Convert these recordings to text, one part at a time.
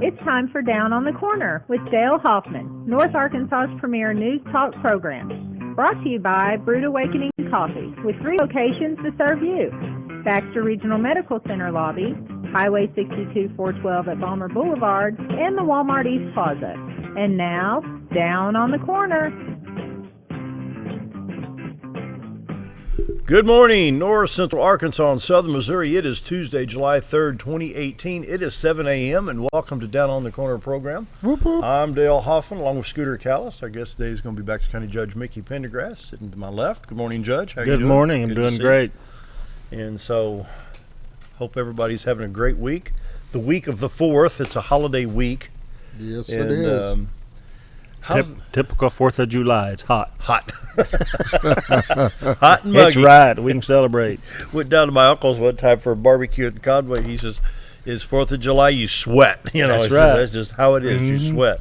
It's time for Down on the Corner with Dale Hoffman, North Arkansas's premier news talk program. Brought to you by Brewed Awakening Coffee, with 3 locations to serve you. Baxter Regional Medical Center lobby, Highway 62 412 at Balmer Boulevard, and the Walmart East Plaza. And now, Down on the Corner. Good morning, North Central Arkansas and Southern Missouri. It is Tuesday, July 3rd, 2018. It is 7 a.m. and welcome to Down on the Corner program. Whoop, whoop. I'm Dale Hoffman along with Scooter Callis. Our guest today is going to be Baxter County Judge Mickey Pendergrass, sitting to my left. Good morning, Judge. How are you doing? Good morning. I'm doing great. And so, hope everybody's having a great week. The week of the 4th, it's a holiday week. Yes, it is. Typical 4th of July. It's hot. Hot. Hot and muggy. It's right. We can celebrate. Went down to my uncle's one time for a barbecue at Conway. He says, "It's 4th of July, you sweat." You know, that's right. That's just how it is. Mm-hmm. You sweat.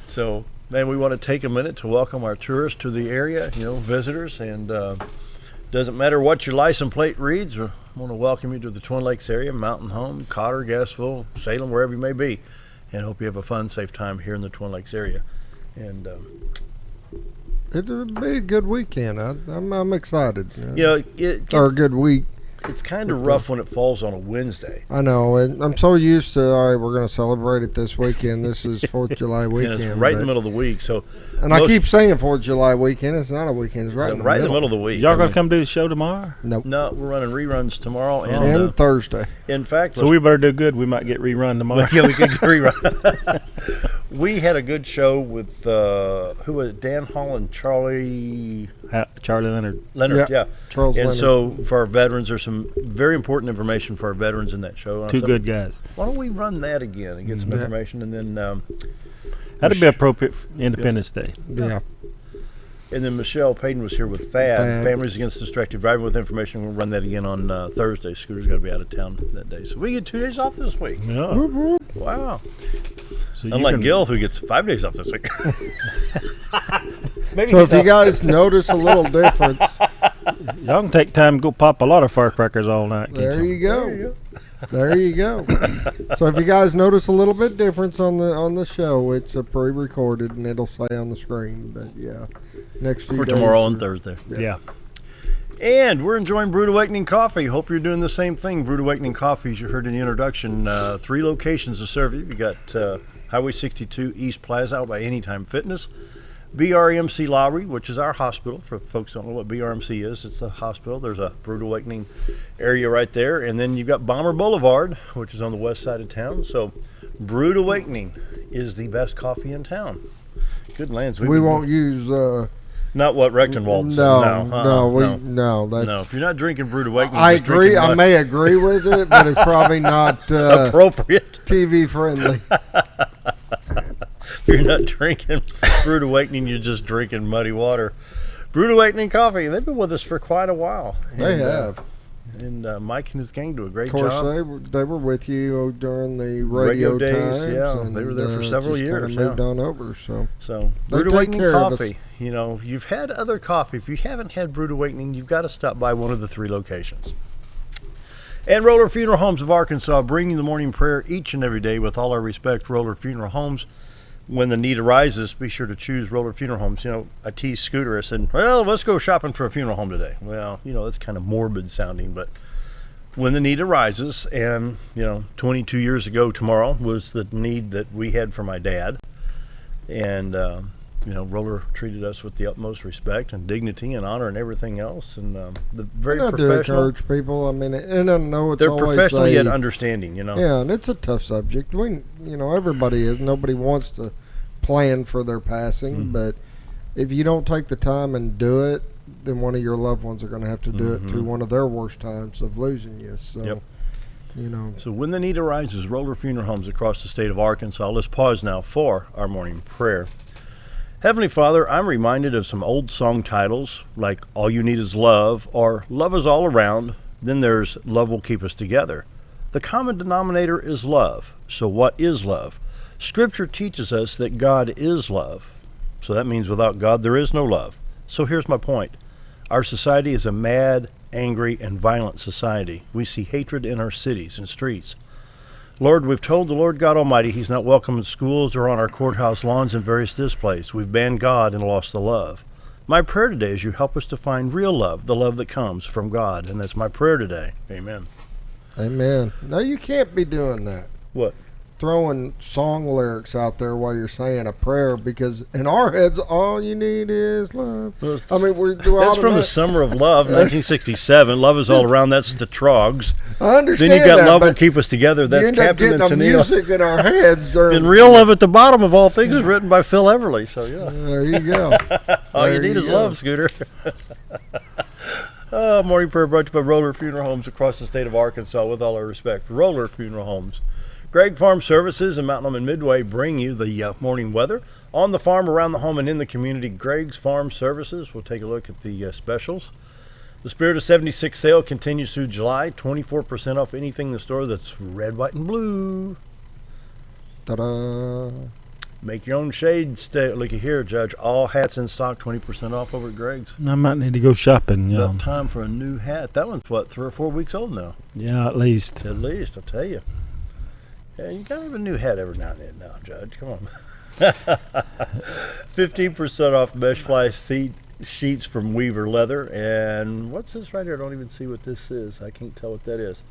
So, man, we want to take a minute to welcome our tourists to the area, visitors. And doesn't matter what your license plate reads. We want to welcome you to the Twin Lakes area, Mountain Home, Cotter, Gassville, Salem, wherever you may be. And hope you have a fun, safe time here in the Twin Lakes area. And it'll be a good weekend. I'm excited. A good week. It's kind of rough when it falls on a Wednesday. I know, and I'm so used to, all right, we're going to celebrate it this weekend. This is 4th of July weekend. And it's right in the middle of the week. And I keep saying 4th of July weekend. It's not a weekend. It's right in the middle of the week. Y'all going to come do the show tomorrow? Nope. No, we're running reruns tomorrow and Thursday. In fact, so we better do good. We might get rerun tomorrow. Yeah, we could get rerun. We had a good show with who was it? Dan Hall and Charlie Leonard. Yeah. Charles and Leonard. So for our veterans, there's some very important information for our veterans in that show. Two good guys. Why don't we run that again and get some information, and then that'd be appropriate for Independence Day. Yeah. And then Michelle Payton was here with FAD, Families Against Distracted Driving, with information. We'll run that again on Thursday. Scooter's going to be out of town that day. So we get 2 days off this week. Yeah. Wow. So unlike Gil, who gets 5 days off this week. So if you guys notice a little difference. Y'all can take time and go pop a lot of firecrackers all night. There you go. There you go. So if you guys notice a little bit difference on the show, it's a pre-recorded and it'll say on the screen. But yeah, next few for days tomorrow and Thursday. Yeah. And we're enjoying Brewed Awakening Coffee. Hope you're doing the same thing. Brewed Awakening Coffee, as you heard in the introduction, 3 locations to serve you. You got Highway 62 East Plaza out by Anytime Fitness. BRMC Lowry, which is our hospital. For folks who don't know what BRMC is, it's a hospital. There's a Brewed Awakening area right there. And then you've got Balmer Boulevard, which is on the west side of town. So Brewed Awakening is the best coffee in town. Good lands. We won't use... not what Rechtenwald said. No. If you're not drinking Brewed Awakening, I agree. I may agree with it, but it's probably not appropriate, TV friendly. If you're not drinking Brewed Awakening, you're just drinking muddy water. Brewed Awakening Coffee, they've been with us for quite a while. They have. And Mike and his gang do a great job. Of course, they were with you during the radio days. Times. Yeah, and they were there for several years. Kind of moved on over. So Brewed Awakening Coffee. You've had other coffee. If you haven't had Brewed Awakening, you've got to stop by one of the 3 locations. And Roller Funeral Homes of Arkansas, bringing the morning prayer each and every day with all our respect. Roller Funeral Homes. When the need arises, be sure to choose Roller Funeral Homes. I teased Scooter. I said, well, let's go shopping for a funeral home today. Well, that's kind of morbid sounding, but when the need arises, and, 22 years ago tomorrow was the need that we had for my dad. And, Roller treated us with the utmost respect and dignity and honor and everything else. And the very professional. To encourage people. I mean, and I know it's they're always professional yet understanding, Yeah, and it's a tough subject. Everybody is. Nobody wants to plan for their passing, but if you don't take the time and do it, then one of your loved ones are going to have to do it through one of their worst times of losing you. So, So when the need arises, Roller Funeral Homes across the state of Arkansas. Let's pause now for our morning prayer. Heavenly Father, I'm reminded of some old song titles like All You Need Is Love or Love Is All Around. Then there's Love Will Keep Us Together. The common denominator is love. So what is love? Scripture teaches us that God is love. So that means without God there is no love. So here's my point. Our society is a mad, angry, and violent society. We see hatred in our cities and streets. Lord, we've told the Lord God Almighty He's not welcome in schools or on our courthouse lawns and various displays. We've banned God and lost the love. My prayer today is you help us to find real love, the love that comes from God. And that's my prayer today. Amen. Amen. No, you can't be doing that. What? Throwing song lyrics out there while you're saying a prayer, because in our heads, all you need is love. I mean, that's from the Summer of Love, 1967. Love is all around. That's the Trogs. I understand. Then you got that, Love Will Keep Us Together. That's Captain and Tennille. Music in our heads during. And Real Love at the Bottom of all things is written by Phil Everly. So yeah, there you go. All you need is love, Scooter. Morning prayer brought to you by Roller Funeral Homes across the state of Arkansas. With all our respect, Roller Funeral Homes. Gregg Farm Services in Mountain Home and Midway bring you the morning weather on the farm, around the home, and in the community. Gregg's Farm Services. We'll take a look at the specials. The Spirit of 76 sale continues through July. 24% off anything in the store that's red, white, and blue. Ta-da. Make your own shades. Looky here, Judge. All hats in stock, 20% off over at Gregg's. I might need to go shopping. Yeah. About time for a new hat. That one's, what, 3 or 4 weeks old now? Yeah, at least. At least, I'll tell you. Yeah, you gotta have a new hat every now and then now, Judge. Come on. 15% off mesh fly sheets from Weaver Leather. And what's this right here? I don't even see what this is. I can't tell what that is.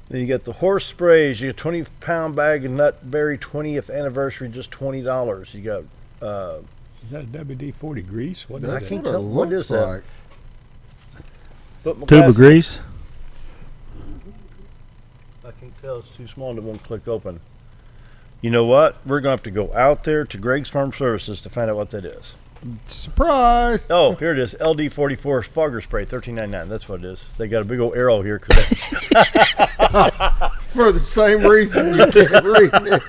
Then you got the horse sprays. You got a 20-pound bag of Nutberry 20th anniversary, just $20. You got is that a WD-40 grease? What is I that? can't tell what is that. Tube of grease. I can tell it's too small and it won't click open. You know what? We're going to have to go out there to Gregg's Farm Services to find out what that is. Surprise! Oh, here it is. LD44 fogger spray, $13.99. That's what it is. They got a big old arrow here. For the same reason you can't read it.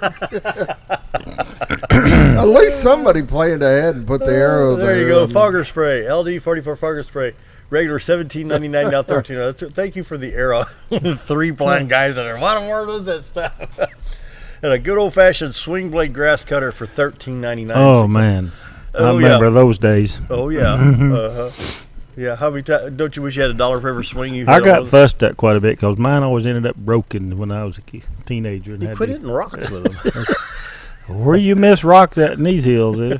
At least somebody planned ahead and put the arrow there. There you go. Fogger spray. LD44 fogger spray. Regular $17.99, now $13. Thank you for the arrow. 3 blind guys in there. What a word is that stuff? And a good old-fashioned swing blade grass cutter for $13.99. Oh, man. I remember those days. Oh, yeah. Yeah, how many times? Don't you wish you had $1 for every swing you hit? I got fussed at quite a bit because mine always ended up broken when I was a teenager. And you quit hitting rocks with them. Where you miss rocks at in these hills, eh?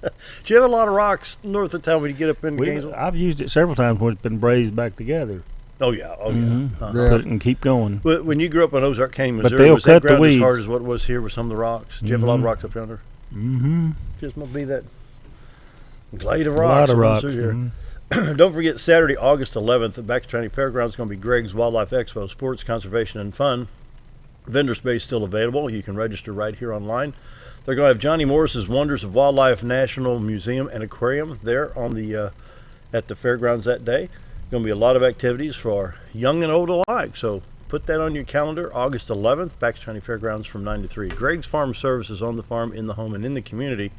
Do you have a lot of rocks north of town when you get up into Gainesville? I've used it several times when it's been brazed back together. Oh, yeah. Oh, yeah. Put it and keep going. When you grew up in Ozark Canyon, Missouri, But they'll was that cut the ground as weeds. hard as what it was here with some of the rocks? Do you have a lot of rocks up yonder? Mm-hmm. Just must be that glade of A rocks. lot of rocks. Here. Don't forget, Saturday, August 11th, at Baxter County Fairgrounds is going to be Gregg's Wildlife Expo, Sports, Conservation, and Fun. Vendor space still available. You can register right here online. They're going to have Johnny Morris's Wonders of Wildlife National Museum and Aquarium there on the at the fairgrounds that day. Going to be a lot of activities for young and old alike. So put that on your calendar. August 11th, Baxter County Fairgrounds from 9 to 3. Gregg's Farm Services on the farm, in the home, and in the community.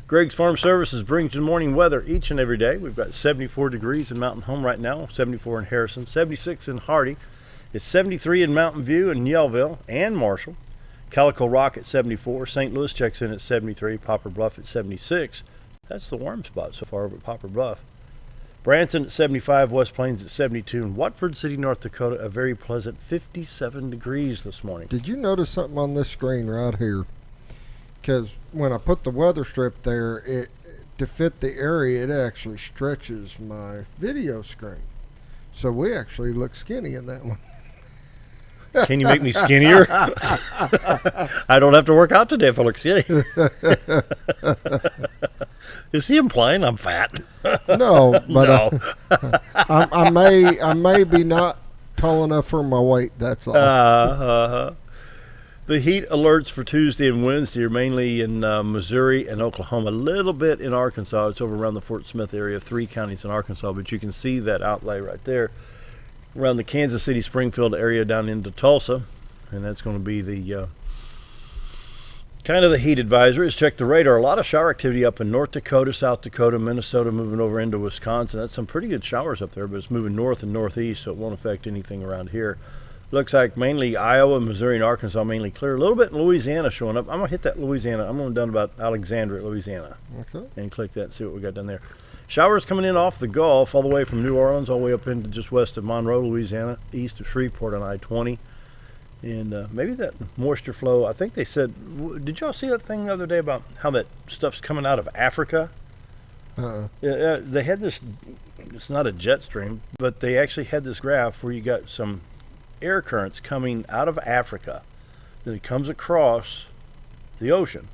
Gregg's Farm Services brings you the morning weather each and every day. We've got 74 degrees in Mountain Home right now, 74 in Harrison, 76 in Hardy. It's 73 in Mountain View and Yellville and Marshall. Calico Rock at 74. St. Louis checks in at 73. Poplar Bluff at 76. That's the warm spot so far over at Poplar Bluff. Branson at 75. West Plains at 72. And Watford City, North Dakota, a very pleasant 57 degrees this morning. Did you notice something on this screen right here? Because when I put the weather strip there, to fit the area, it actually stretches my video screen. So we actually look skinny in that one. Can you make me skinnier? I don't have to work out today if I look skinny. Is he implying I'm fat? No, but No. I may be not tall enough for my weight. That's all. The heat alerts for Tuesday and Wednesday are mainly in Missouri and Oklahoma, a little bit in Arkansas. It's over around the Fort Smith area, 3 counties in Arkansas, but you can see that outlay right there around the Kansas City, Springfield area down into Tulsa, and that's going to be the kind of the heat advisories. Check the radar. A lot of shower activity up in North Dakota, South Dakota, Minnesota, moving over into Wisconsin. That's some pretty good showers up there, but it's moving north and northeast, so it won't affect anything around here. Looks like mainly Iowa, Missouri, and Arkansas mainly clear. A little bit in Louisiana showing up. I'm going to hit that Louisiana. I'm going down about Alexandria, Louisiana. Okay. And click that and see what we got down there. Showers coming in off the Gulf, all the way from New Orleans, all the way up into just west of Monroe, Louisiana, east of Shreveport on I-20. And maybe that moisture flow, I think they said, did y'all see that thing the other day about how that stuff's coming out of Africa? They had this, it's not a jet stream, but they actually had this graph where you got some air currents coming out of Africa. Then it comes across the ocean,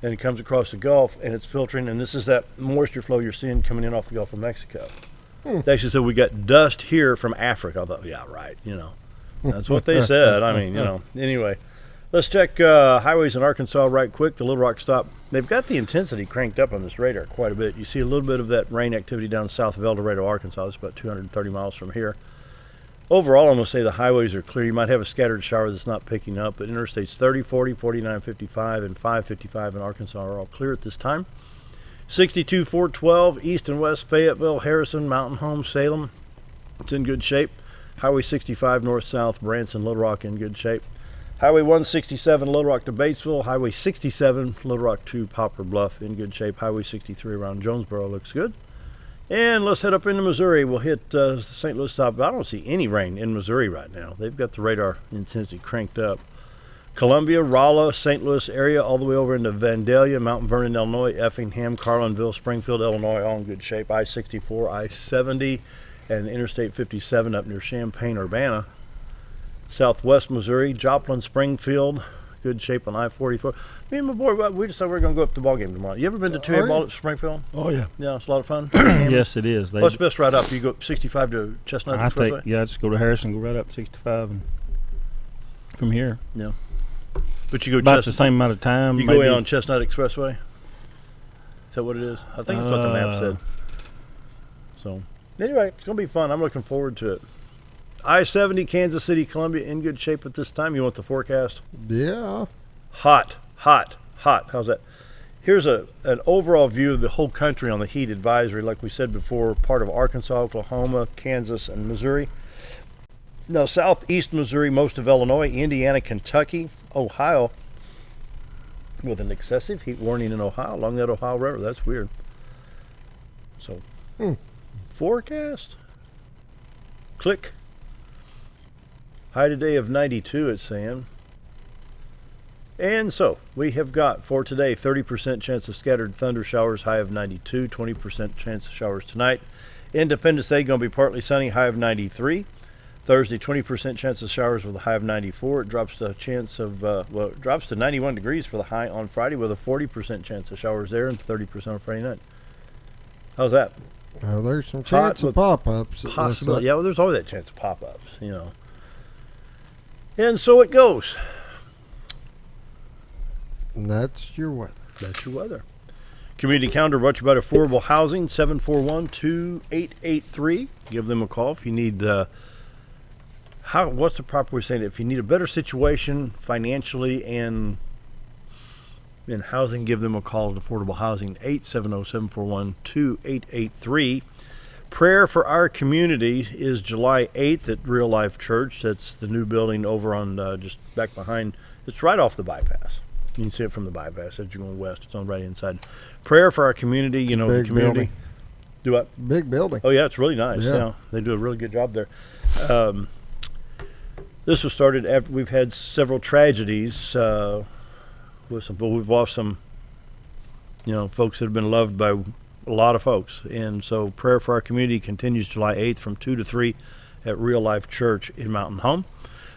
and it comes across the Gulf, and it's filtering, and this is that moisture flow you're seeing coming in off the Gulf of Mexico. They actually said we got dust here from Africa. I thought, yeah, right, That's what they said. I mean, Anyway, let's check highways in Arkansas right quick. The Little Rock stop. They've got the intensity cranked up on this radar quite a bit. You see a little bit of that rain activity down south of El Dorado, Arkansas. It's about 230 miles from here. Overall, I'm going to say the highways are clear. You might have a scattered shower that's not picking up, but interstates 30, 40, 49, 55, and 555 in Arkansas are all clear at this time. 62, 412, east and west, Fayetteville, Harrison, Mountain Home, Salem. It's in good shape. Highway 65, north-south, Branson, Little Rock in good shape. Highway 167, Little Rock to Batesville. Highway 67, Little Rock to Poplar Bluff in good shape. Highway 63 around Jonesboro looks good. And let's head up into Missouri. We'll hit the St. Louis stop. I don't see any rain in Missouri right now. They've got the radar intensity cranked up. Columbia, Rolla, St. Louis area, all the way over into Vandalia, Mount Vernon, Illinois, Effingham, Carlinville, Springfield, Illinois, all in good shape. I-64, I-70, and Interstate 57 up near Champaign, Urbana. Southwest Missouri, Joplin, Springfield, good shape on I-44. Me and my boy, we decided we were going to go up to the ball game tomorrow. You ever been to 2A ball at Springfield? Oh, yeah. Yeah, it's a lot of fun. Yes, it is. What's best right up? You go 65 to Chestnut Expressway? I just go to Harrison, go right up 65 and from here. Yeah. But you go about the same amount of time. You go in on Chestnut Expressway? Is that what it is? I think it's what the map said. So, anyway, it's going to be fun. I'm looking forward to it. I-70, Kansas City, Columbia, in good shape at this time. You want the forecast? Yeah. Hot. How's that? Here's an overall view of the whole country on the heat advisory. Like we said before, part of Arkansas, Oklahoma, Kansas, and Missouri. Now, southeast Missouri, most of Illinois, Indiana, Kentucky, Ohio, with an excessive heat warning in Ohio along that Ohio River. That's weird. So, forecast. Click. High today of 92, it's saying. And so, we have got for today 30% chance of scattered thunder showers, high of 92, 20% chance of showers tonight. Independence Day going to be partly sunny, high of 93. Thursday, 20% chance of showers with a high of 94. It drops to a chance of, it drops to 91 degrees for the high on Friday with a 40% chance of showers there and 30% on Friday night. How's that? Well, there's some chance of pop-ups. Possibly, yeah, well, there's always that chance of pop-ups, And so it goes. And that's your weather. That's your weather. Community calendar brought to you by Affordable Housing, 741-2883. Give them a call if you need... what's the proper way of saying it? If you need a better situation financially and in housing, give them a call at Affordable Housing, 870-741-2883. Prayer for our community is July 8th at Real Life Church. That's the new building over on just back behind. It's right off the bypass. You can see it from the bypass as you're going west. It's on right inside. Prayer for our community, the community. Building. Do what? Big building. Oh, yeah, it's really nice. Yeah. They do a really good job there. This was started after we've had several tragedies but we've lost some, folks that have been loved by a lot of folks. And so prayer for our community continues July 8th from 2 to 3 at Real Life Church in Mountain Home.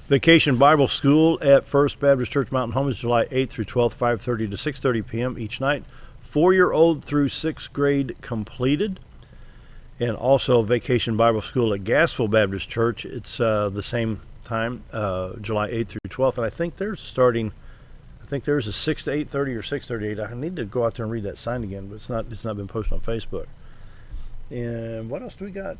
Vacation Bible School at First Baptist Church Mountain Home is July 8th through 12th, 5:30 to 6:30 p.m. each night. 4-year-old through 6th grade completed. And also Vacation Bible School at Gassville Baptist Church. It's the same time, July 8th through 12th. And I think there's a 6 to 8:30 or 6:30 to 8. I need to go out there and read that sign again, but it's not been posted on Facebook. And what else do we got?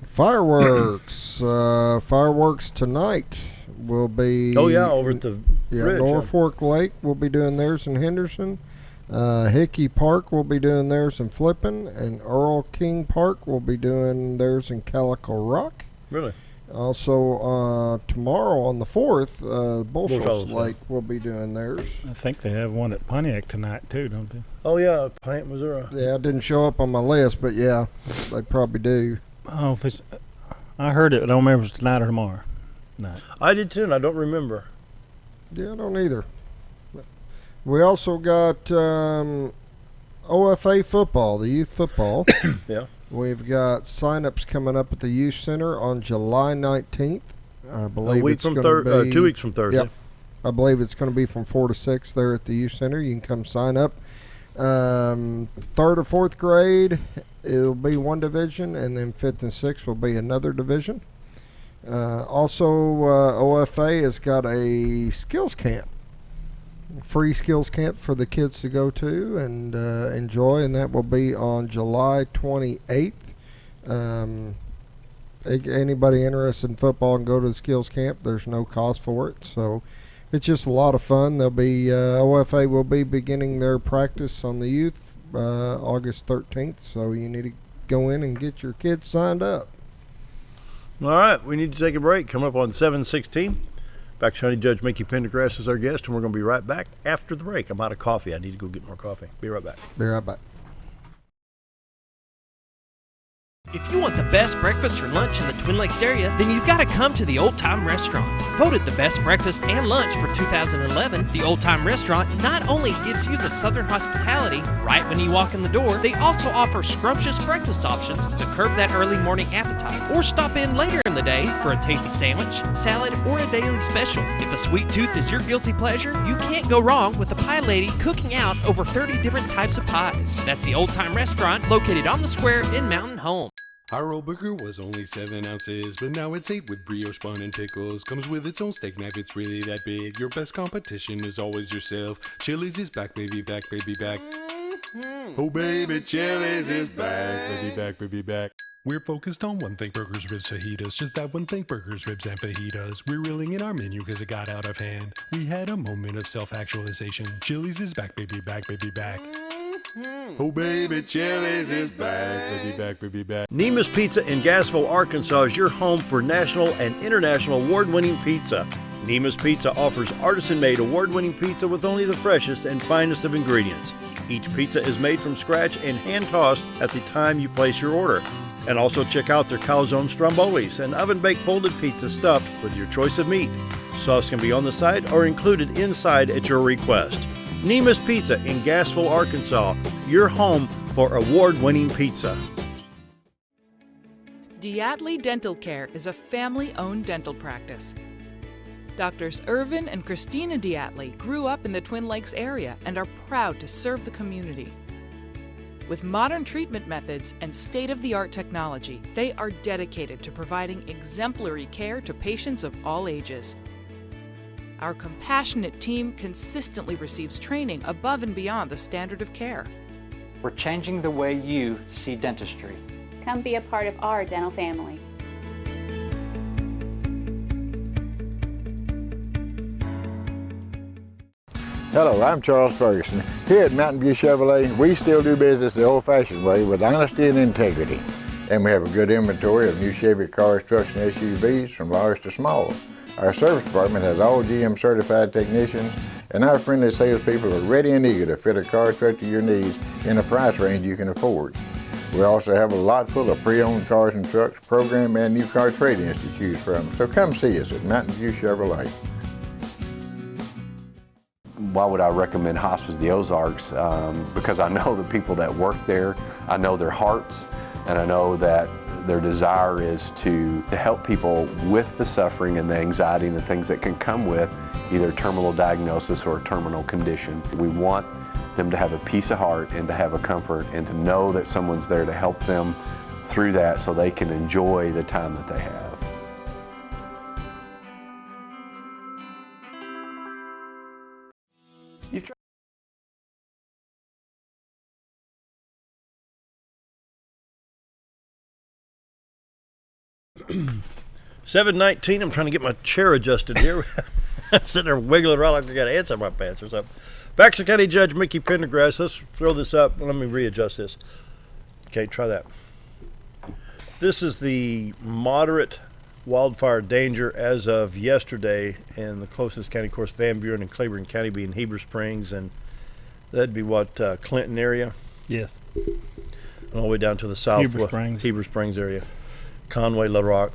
Fireworks. Fireworks tonight will be... Oh, yeah, over at the bridge. Norfolk Lake will be doing theirs in Henderson. Hickey Park will be doing theirs in Flippin. And Earl King Park will be doing theirs in Calico Rock. Really? Also, tomorrow on the 4th, Bullshots Lake will be doing theirs. I think they have one at Pontiac tonight, too, don't they? Oh, yeah, Plant, Missouri. Yeah, it didn't show up on my list, but yeah, they probably do. Oh, I heard it. I don't remember if it's tonight or tomorrow. night. I did too, and I don't remember. Yeah, I don't either. We also got OFA football, the youth football. Yeah. We've got sign-ups coming up at the youth center on July 19th. I believe it's going to be 2 weeks from Thursday. Yep. I believe it's going to be from 4 to 6 there at the youth center. You can come sign up. 3rd or 4th grade, it'll be one division, and then 5th and 6th will be another division. Also, OFA has got a skills camp, free skills camp for the kids to go to and enjoy, and that will be on July 28th. Anybody interested in football can go to the skills camp. There's no cost for it, so it's just a lot of fun. They'll be OFA will be beginning their practice on the youth August 13th, so you need to go in and get your kids signed up. All right, we need to take a break. Coming up on 7:16. Baxter County Judge Mickey Pendergrass is our guest, and we're going to be right back after the break. I'm out of coffee. I need to go get more coffee. Be right back. Be right back. If you want the best breakfast or lunch in the Twin Lakes area, then you've got to come to the Old Time Restaurant. Voted the best breakfast and lunch for 2011, the Old Time Restaurant not only gives you the Southern hospitality right when you walk in the door, they also offer scrumptious breakfast options to curb that early morning appetite. Or stop in later in the day for a tasty sandwich, salad, or a daily special. If a sweet tooth is your guilty pleasure, you can't go wrong with the Pie Lady cooking out over 30 different types of pies. That's the Old Time Restaurant located on the square in Mountain Home. Our old burger was only 7 ounces, but now it's 8 with brioche bun and pickles. Comes with its own steak knife, it's really that big. Your best competition is always yourself. Chili's is back, baby, back, baby, back. Oh, baby, Chili's is back, baby, back, baby, back. We're focused on one thing, burgers, ribs, fajitas. Just that one thing, burgers, ribs, and fajitas. We're reeling in our menu because it got out of hand. We had a moment of self-actualization. Chili's is back, baby, back, baby, back. Oh, baby, Chili's is back, baby, back, baby, back. Nemus Pizza in Gassville, Arkansas is your home for national and international award-winning pizza. Nemus Pizza offers artisan-made award-winning pizza with only the freshest and finest of ingredients. Each pizza is made from scratch and hand-tossed at the time you place your order. And also check out their calzone strombolis, an oven-baked folded pizza stuffed with your choice of meat. Sauce can be on the side or included inside at your request. Nemus Pizza in Gassville, Arkansas, your home for award-winning pizza. Diatley Dental Care is a family-owned dental practice. Doctors Irvin and Christina Diatley grew up in the Twin Lakes area and are proud to serve the community. With modern treatment methods and state-of-the-art technology, they are dedicated to providing exemplary care to patients of all ages. Our compassionate team consistently receives training above and beyond the standard of care. We're changing the way you see dentistry. Come be a part of our dental family. Hello, I'm Charles Ferguson. Here at Mountain View Chevrolet, we still do business the old-fashioned way with honesty and integrity. And we have a good inventory of new Chevy cars, trucks, and SUVs from large to small. Our service department has all GM certified technicians, and our friendly salespeople are ready and eager to fit a car truck to your needs in a price range you can afford. We also have a lot full of pre-owned cars and trucks, program and new car trade-ins to choose from. So come see us at Mountain View Chevrolet. Why would I recommend Hospice the Ozarks? Because I know the people that work there, I know their hearts, and I know that their desire is to help people with the suffering and the anxiety and the things that can come with either terminal diagnosis or a terminal condition. We want them to have a peace of heart and to have a comfort and to know that someone's there to help them through that so they can enjoy the time that they have. You've 7:19. I'm trying to get my chair adjusted here. I'm sitting there wiggling around like I got ants in my pants or something. Baxter County Judge Mickey Pendergrass. Let's throw this up. Let me readjust this. Okay, try that. This is the moderate wildfire danger as of yesterday, and the closest county, of course, Van Buren and Claiborne County being Heber Springs, and that'd be what, Clinton area? Yes. All the way down to the south. Heber Springs. Heber Springs area. Conway, La Rock.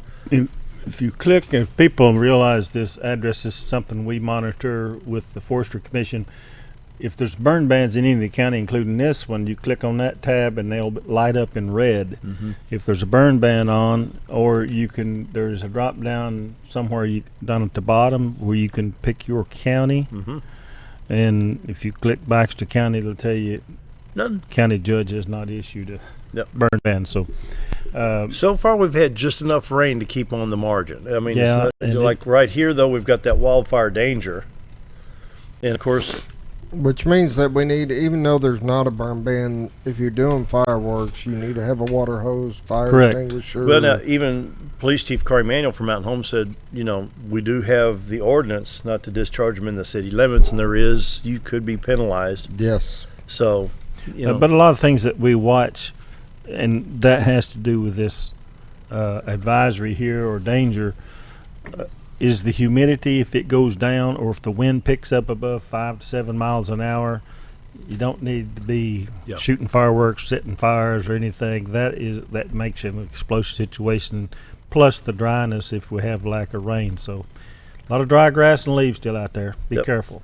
If you click, if people realize this address is something we monitor with the Forestry Commission, if there's burn bans in any of the county, including this one, you click on that tab and they'll light up in red. If there's a burn ban on, or there's a drop down somewhere down at the bottom where you can pick your county. And if you click Baxter County, they'll tell you none. County judge has not issued a burn ban. So so far we've had just enough rain to keep on the margin. I mean, yeah, like right here though, we've got that wildfire danger, and of course, which means that we need, even though there's not a burn ban, if you're doing fireworks, you need to have a water hose, fire extinguisher. Well, now, even Police Chief Corey Manuel from Mountain Home said, we do have the ordinance not to discharge them in the city limits, and you could be penalized. Yes. So, but a lot of things that we watch, and that has to do with this advisory here or danger, is the humidity. If it goes down or if the wind picks up above 5 to 7 miles an hour, you don't need to be shooting fireworks, setting fires or anything. That makes it an explosive situation, plus the dryness if we have lack of rain. So a lot of dry grass and leaves still out there. Be careful.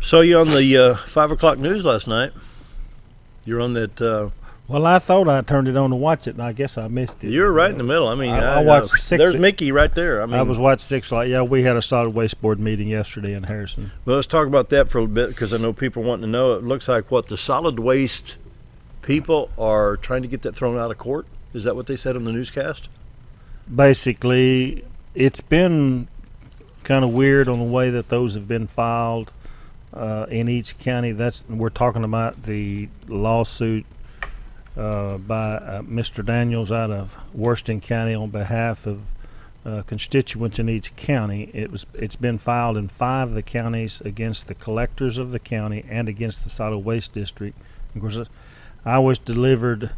So you on the 5 o'clock news last night? You're on that. Well, I thought I turned it on to watch it, and I guess I missed it. You were right in the middle. I mean, I watched 6. There's Mickey right there. I was watching 6 o'clock. Yeah, we had a solid waste board meeting yesterday in Harrison. Well, let's talk about that for a little bit, because I know people wanting to know. It looks like the solid waste people are trying to get that thrown out of court. Is that what they said on the newscast? Basically, it's been kind of weird on the way that those have been filed in each county. We're talking about the lawsuit by Mr. Daniels out of Washington County on behalf of constituents in each county. It's been filed in 5 of the counties against the collectors of the county and against the solid waste district. Of course, I was delivered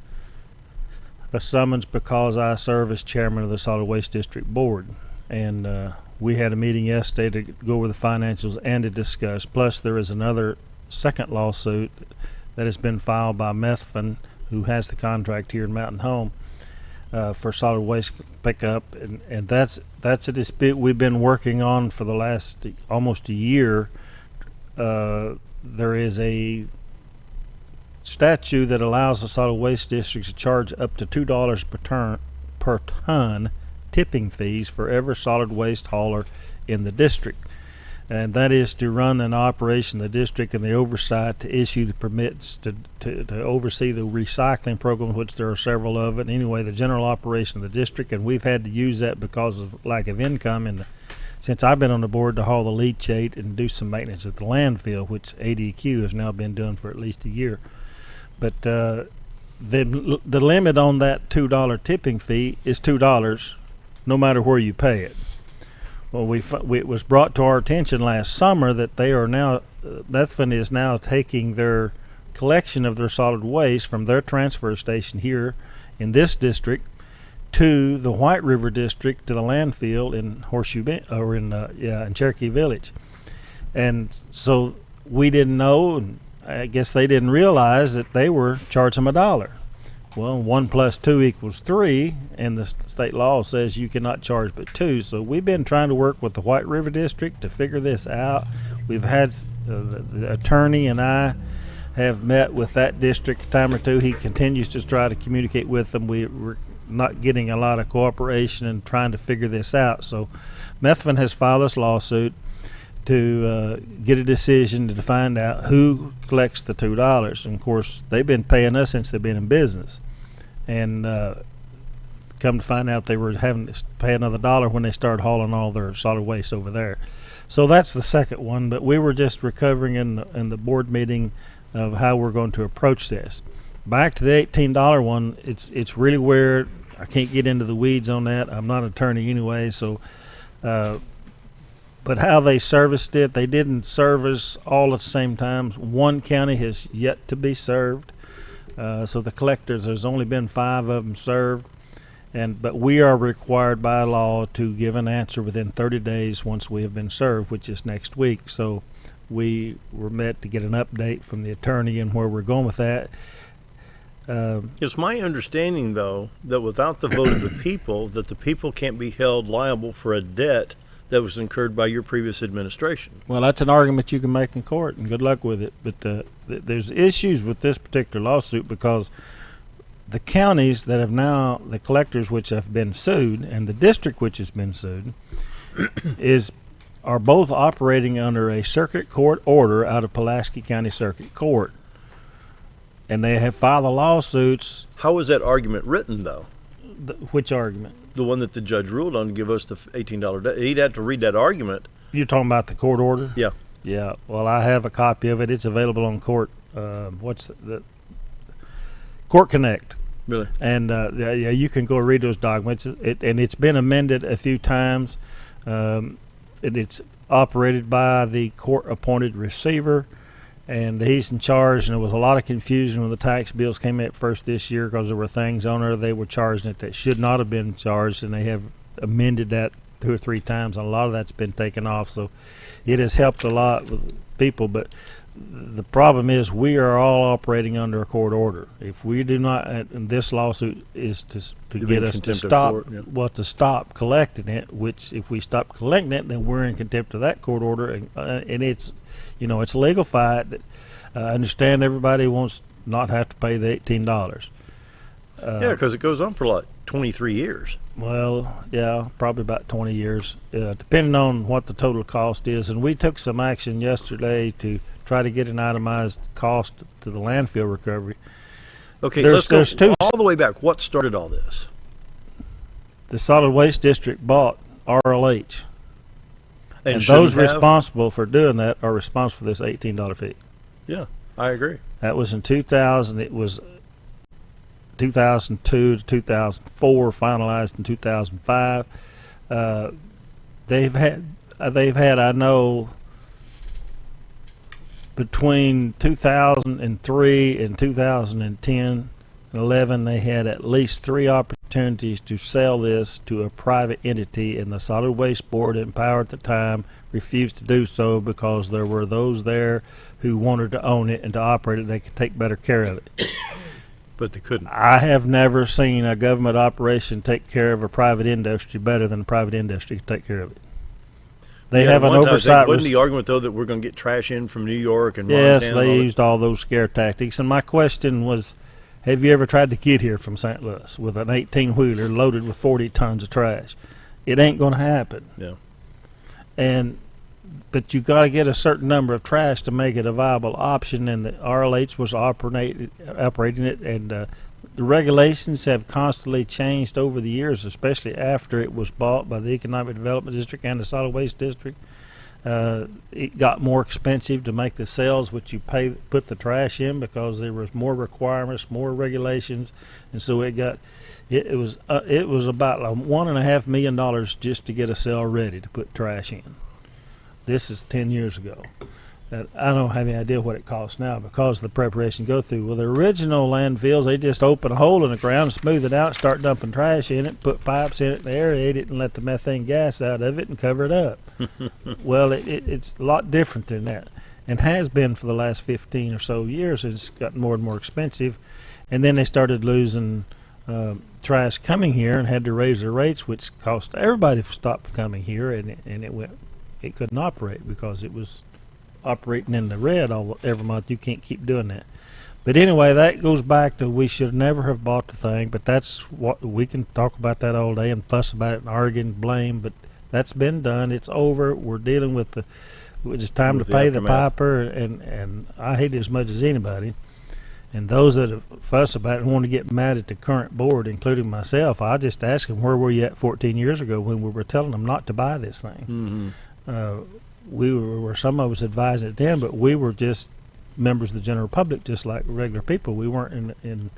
a summons because I serve as chairman of the solid waste district board, and we had a meeting yesterday to go over the financials and to discuss. Plus, there is another second lawsuit that has been filed by Methvin, who has the contract here in Mountain Home for solid waste pickup, and that's a dispute we've been working on for the last almost a year. There is a statute that allows the solid waste districts to charge up to $2 per ton tipping fees for every solid waste hauler in the district. And that is to run an operation in the district and the oversight to issue the permits to oversee the recycling program, which there are several of it. Anyway, the general operation of the district, and we've had to use that because of lack of income since I've been on the board to haul the leachate and do some maintenance at the landfill, which ADQ has now been doing for at least a year. But the limit on that $2 tipping fee is $2 no matter where you pay it. Well, it was brought to our attention last summer that they are now, Methvin is now taking their collection of their solid waste from their transfer station here in this district to the White River district to the landfill in Horseshoe Bend, or in Cherokee Village. And so we didn't know, and I guess they didn't realize that they were charging them $1. Well, 1 + 2 = 3, and the state law says you cannot charge but 2. So we've been trying to work with the White River District to figure this out. We've had the attorney and I have met with that district a time or two. He continues to try to communicate with them. We're not getting a lot of cooperation and trying to figure this out. So Methvin has filed this lawsuit to get a decision to find out who collects the $2. And of course, they've been paying us since they've been in business, and come to find out they were having to pay another $1 when they started hauling all their solid waste over there. So that's the second one. But we were just recovering in the board meeting of how we're going to approach this. Back to the $18 one, it's really weird. I can't get into the weeds on that. I'm not an attorney anyway, so. But how they serviced it, they didn't service all at the same time. One county has yet to be served. So the collectors, there's only been 5 of them served. But we are required by law to give an answer within 30 days once we have been served, which is next week. So we were met to get an update from the attorney and where we're going with that. It's my understanding, though, that without the vote of the people, that the people can't be held liable for a debt that was incurred by your previous administration. Well, that's an argument you can make in court, and good luck with it. But there's issues with this particular lawsuit because the counties that have now, the collectors which have been sued, and the district which has been sued, are both operating under a circuit court order out of Pulaski County Circuit Court. And they have filed the lawsuits. How was that argument written, though? Which argument? The one that the judge ruled on to give us the $18 debt. He'd have to read that argument. You're talking about the court order? Yeah. Yeah. Well, I have a copy of it. It's available on court. What's the Court Connect? Really? And yeah, you can go read those documents. And it's been amended a few times. It's operated by the court-appointed receiver. And he's in charge, and there was a lot of confusion when the tax bills came out first this year because there were things on there they were charging it that should not have been charged, and they have amended that 2 or 3 times, and a lot of that's been taken off. So it has helped a lot with people, but the problem is we are all operating under a court order. If we do not, and this lawsuit is to get us to stop, to stop collecting it, which if we stop collecting it, then we're in contempt of that court order, and it's, it's a legal fight. I understand everybody wants not have to pay the $18. Yeah, because it goes on for like 23 years. Well, yeah, probably about 20 years, depending on what the total cost is. And we took some action yesterday to try to get an itemized cost to the landfill recovery. Okay, let's go all the way back. What started all this? The Solid Waste District bought RLH. And those responsible for doing that are responsible for this $18 fee. Yeah, I agree. That was in 2000. It was 2002 to 2004, finalized in 2005. They've had, I know, between 2003 and 2010 and 11, they had at least 3 opportunities to sell this to a private entity, and the Solid Waste Board in power at the time refused to do so because there were those there who wanted to own it and to operate it. They could take better care of it. But they couldn't. I have never seen a government operation take care of a private industry better than a private industry can take care of it. They have an oversight. Wasn't the argument, though, that we're going to get trash in from New York and Yes, Montana? They used all those scare tactics. And my question was, have you ever tried to get here from St. Louis with an 18-wheeler loaded with 40 tons of trash? It ain't going to happen. Yeah. But you got to get a certain number of trash to make it a viable option, and the RLH was operating it, and the regulations have constantly changed over the years, especially after it was bought by the Economic Development District and the Solid Waste District. It got more expensive to make the sales which you put the trash in because there was more requirements, more regulations, and so it was about $1.5 million just to get a cell ready to put trash in. This is 10 years ago. I don't have any idea what it costs now because of the preparation go through. Well, the original landfills, they just open a hole in the ground, smooth it out, start dumping trash in it, put pipes in it, and aerate it, and let the methane gas out of it and cover it up. Well, it's a lot different than that, and has been for the last 15 or so years. It's gotten more and more expensive, and then they started losing trash coming here and had to raise their rates, which cost everybody to stop coming here, and it couldn't operate because it was operating in the red every month. You can't keep doing that. But anyway, that goes back to we should never have bought the thing, but that's what we can talk about that all day and fuss about it and argue and blame, but that's been done. It's over. We're dealing with it's time to pay the piper, and I hate it as much as anybody. And those that fuss about it and want to get mad at the current board, including myself, I just ask them, where were you at 14 years ago when we were telling them not to buy this thing? We were some of us advising it then, but we were just members of the general public, just like regular people. We weren't in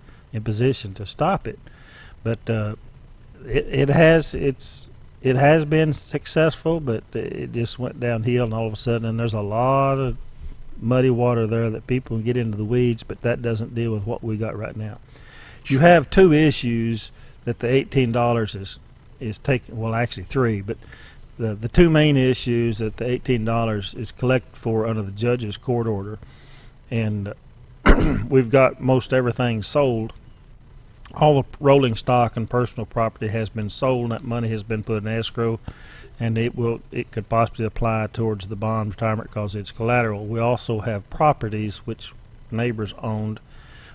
position to stop it. But it has been successful, but it just went downhill, and all of a sudden, and there's a lot of muddy water there that people can get into the weeds, but that doesn't deal with what we got right now. You have 2 issues that the $18 is taking. Well, actually 3, but the 2 main issues that the $18 is collected for under the judge's court order, and we've got most everything sold. All the rolling stock and personal property has been sold, and that money has been put in escrow, and it could possibly apply towards the bond retirement because it's collateral. We also have properties which neighbors owned,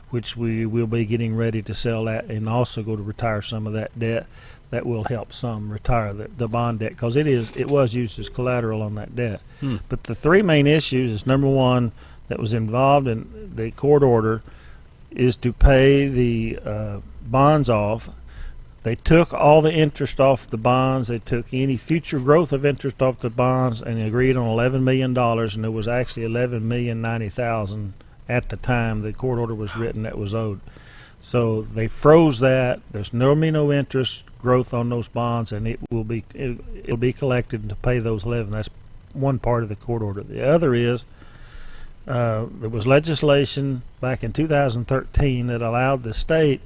which we will be getting ready to sell that and also go to retire some of that debt. That will help some retire the bond debt because it was used as collateral on that debt. But the three main issues is, number one, that was involved in the court order is to pay the bonds off. They took all the interest off the bonds. They took any future growth of interest off the bonds and agreed on $11 million, and it was actually $11,090,000 at the time the court order was written that was owed. So they froze that. There's no interest growth on those bonds, and it'll be collected to pay those 11. That's one part of the court order. The other is there was legislation back in 2013 that allowed the state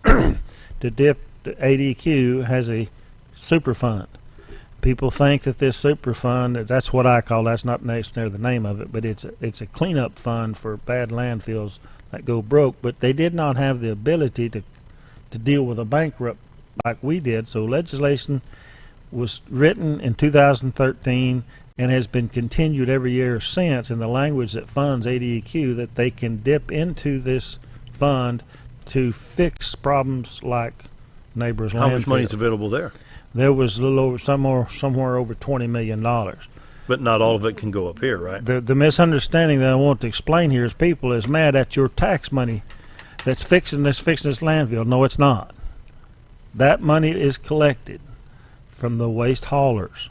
to dip. The ADQ has a super fund. People think that this super fund, that's what I call, that's not necessarily the name of it, but it's a cleanup fund for bad landfills that go broke. But they did not have the ability to deal with a bankrupt like we did. So legislation was written in 2013 and has been continued every year since in the language that funds ADQ, that they can dip into this fund to fix problems like neighbors' landfill. How much money is available there? There was a little over somewhere over $20 million. But not all of it can go up here, right? The misunderstanding that I want to explain here is people is mad at your tax money that's fixing this landfill. No, it's not. That money is collected from the waste haulers.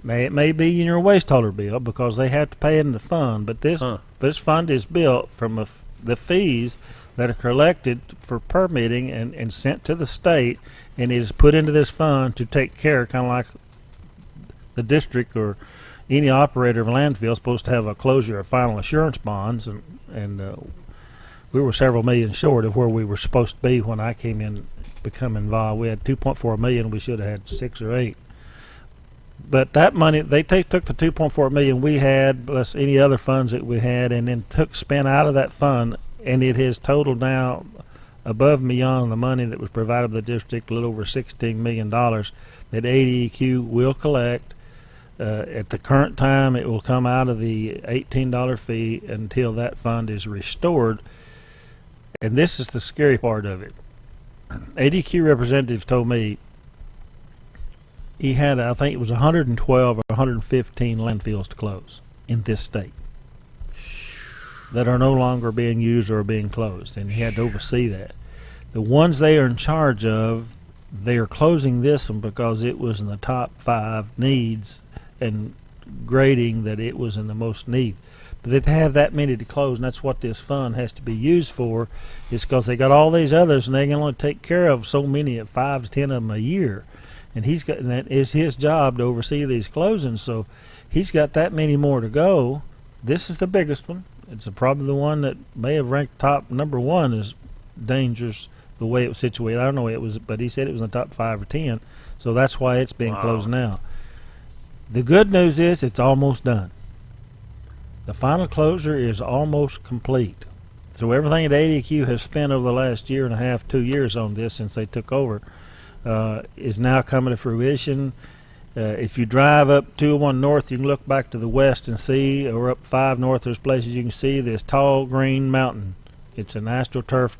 It may be in your waste hauler bill because they have to pay in the fund, but this fund is built from the fees that are collected for permitting and sent to the state, and it is put into this fund to take care, kind of like the district or any operator of a landfill is supposed to have a closure of final assurance bonds, and we were several million short of where we were supposed to be when I came in, become involved. We had 2.4 million. We should have had 6 or 8. But that money, they took the 2.4 million we had plus any other funds that we had, and then spent out of that fund, and it has totaled now above and beyond the money that was provided by the district, a little over $16 million that ADEQ will collect. At the current time, it will come out of the $18 fee until that fund is restored. And this is the scary part of it. ADQ representatives told me he had, I think it was 112 or 115 landfills to close in this state that are no longer being used or being closed, and he had to oversee that. The ones they are in charge of, they are closing this one because it was in the top 5 needs and grading that it was in the most need. But they have that many to close, and that's what this fund has to be used for, is because they got all these others, and they can only take care of so many, 5 to 10 of them a year. And that is his job to oversee these closings, so he's got that many more to go. This is the biggest one. It's probably the one that may have ranked top number 1 as dangerous the way it was situated. I don't know what it was, but he said it was in the top 5 or 10, so that's why it's being closed now. The good news is it's almost done. The final closure is almost complete. So everything that ADQ has spent over the last year and a half, 2 years on this since they took over is now coming to fruition. If you drive up 201 North, you can look back to the west and see, or up 5 North, there's places you can see this tall green mountain. It's an astroturf,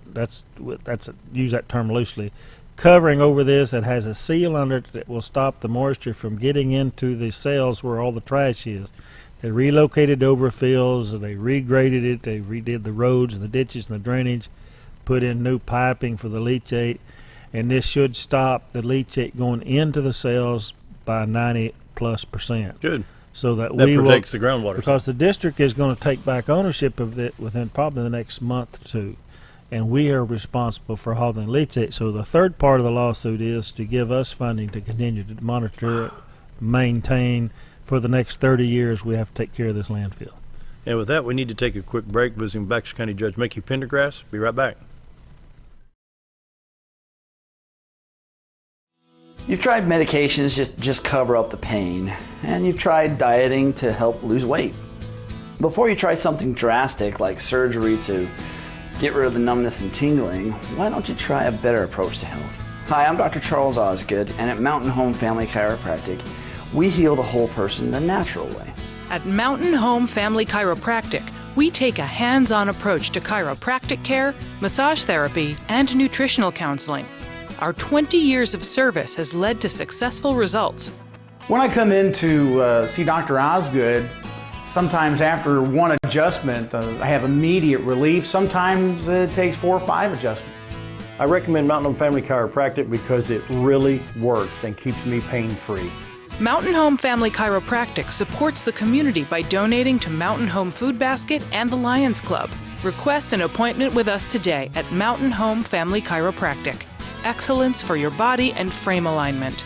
use that term loosely, covering over this that has a seal under it that will stop the moisture from getting into the cells where all the trash is. They relocated overfills, they regraded it, they redid the roads and the ditches and the drainage, put in new piping for the leachate, and this should stop the leachate going into the cells by 90+%. Good. So that protects the groundwater. Because the district is going to take back ownership of it within probably the next month or 2. And we are responsible for hauling leachate. So the third part of the lawsuit is to give us funding to continue to monitor it, maintain. For the next 30 years, we have to take care of this landfill. And with that, we need to take a quick break. Visiting Baxter County Judge Mickey Pendergrass. Be right back. You've tried medications just cover up the pain, and you've tried dieting to help lose weight. Before you try something drastic like surgery to get rid of the numbness and tingling, why don't you try a better approach to health? Hi, I'm Dr. Charles Osgood, and at Mountain Home Family Chiropractic, we heal the whole person the natural way. At Mountain Home Family Chiropractic, we take a hands-on approach to chiropractic care, massage therapy, and nutritional counseling. Our 20 years of service has led to successful results. When I come in to see Dr. Osgood, sometimes after one adjustment, I have immediate relief. Sometimes it takes 4 or 5 adjustments. I recommend Mountain Home Family Chiropractic because it really works and keeps me pain-free. Mountain Home Family Chiropractic supports the community by donating to Mountain Home Food Basket and the Lions Club. Request an appointment with us today at Mountain Home Family Chiropractic. Excellence for your body and frame alignment.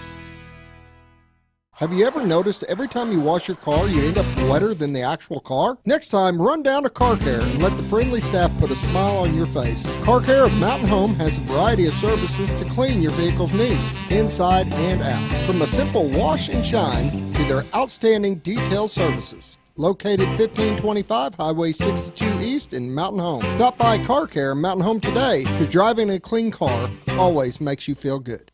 Have you ever noticed every time you wash your car, you end up wetter than the actual car? Next time, run down to Car Care and let the friendly staff put a smile on your face. Car Care of Mountain Home has a variety of services to clean your vehicle's needs, inside and out. From a simple wash and shine to their outstanding detail services. Located 1525 Highway 62 East in Mountain Home. Stop by Car Care in Mountain Home today, because driving a clean car always makes you feel good.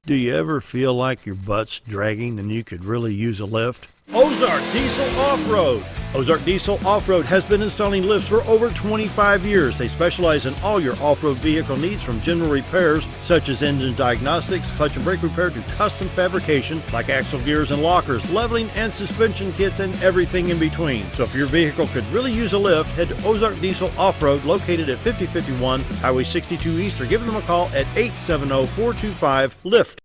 Do you ever feel like your butt's dragging and you could really use a lift? Ozark Diesel Off-Road. Ozark Diesel Off-Road has been installing lifts for over 25 years. They specialize in all your off-road vehicle needs, from general repairs such as engine diagnostics, clutch and brake repair, to custom fabrication like axle gears and lockers, leveling and suspension kits, and everything in between. So if your vehicle could really use a lift, head to Ozark Diesel Off-Road, located at 5051 Highway 62 East, or give them a call at 870-425-LIFT.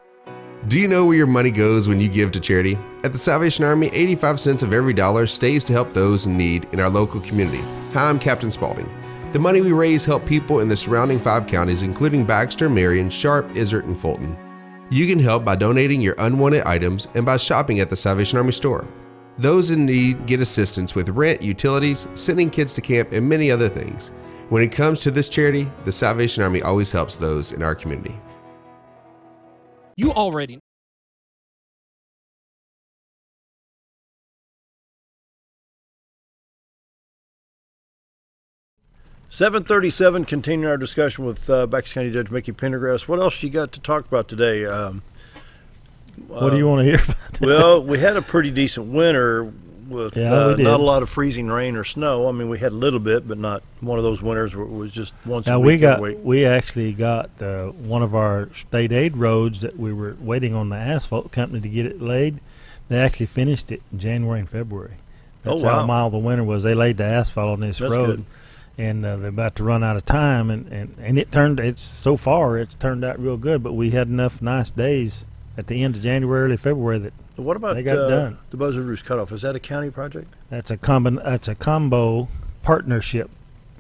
Do you know where your money goes when you give to charity? At the Salvation Army, 85 cents of every dollar stays to help those in need in our local community. Hi, I'm Captain Spaulding. The money we raise help people in the surrounding 5 counties, including Baxter, Marion, Sharp, Izzard, and Fulton. You can help by donating your unwanted items and by shopping at the Salvation Army store. Those in need get assistance with rent, utilities, sending kids to camp, and many other things. When it comes to this charity, the Salvation Army always helps those in our community. You already 7:37, continuing our discussion with Baxter County Judge Mickey Pendergrass. What else you got to talk about today? What do you want to hear about today? Well, we had a pretty decent winter with we did. not a lot of freezing rain or snow. I mean, we had a little bit, but not one of those winters where it was just once a week. We actually got one of our state aid roads that we were waiting on the asphalt company to get it laid. They actually finished it in January and February. That's how mild the winter was. They laid the asphalt on this road. Good. And they're about to run out of time, and so far it's turned out real good. But we had enough nice days at the end of January, early February that what about they got it done. The Buzzard Roost Cutoff? Is that a county project? That's a combo partnership.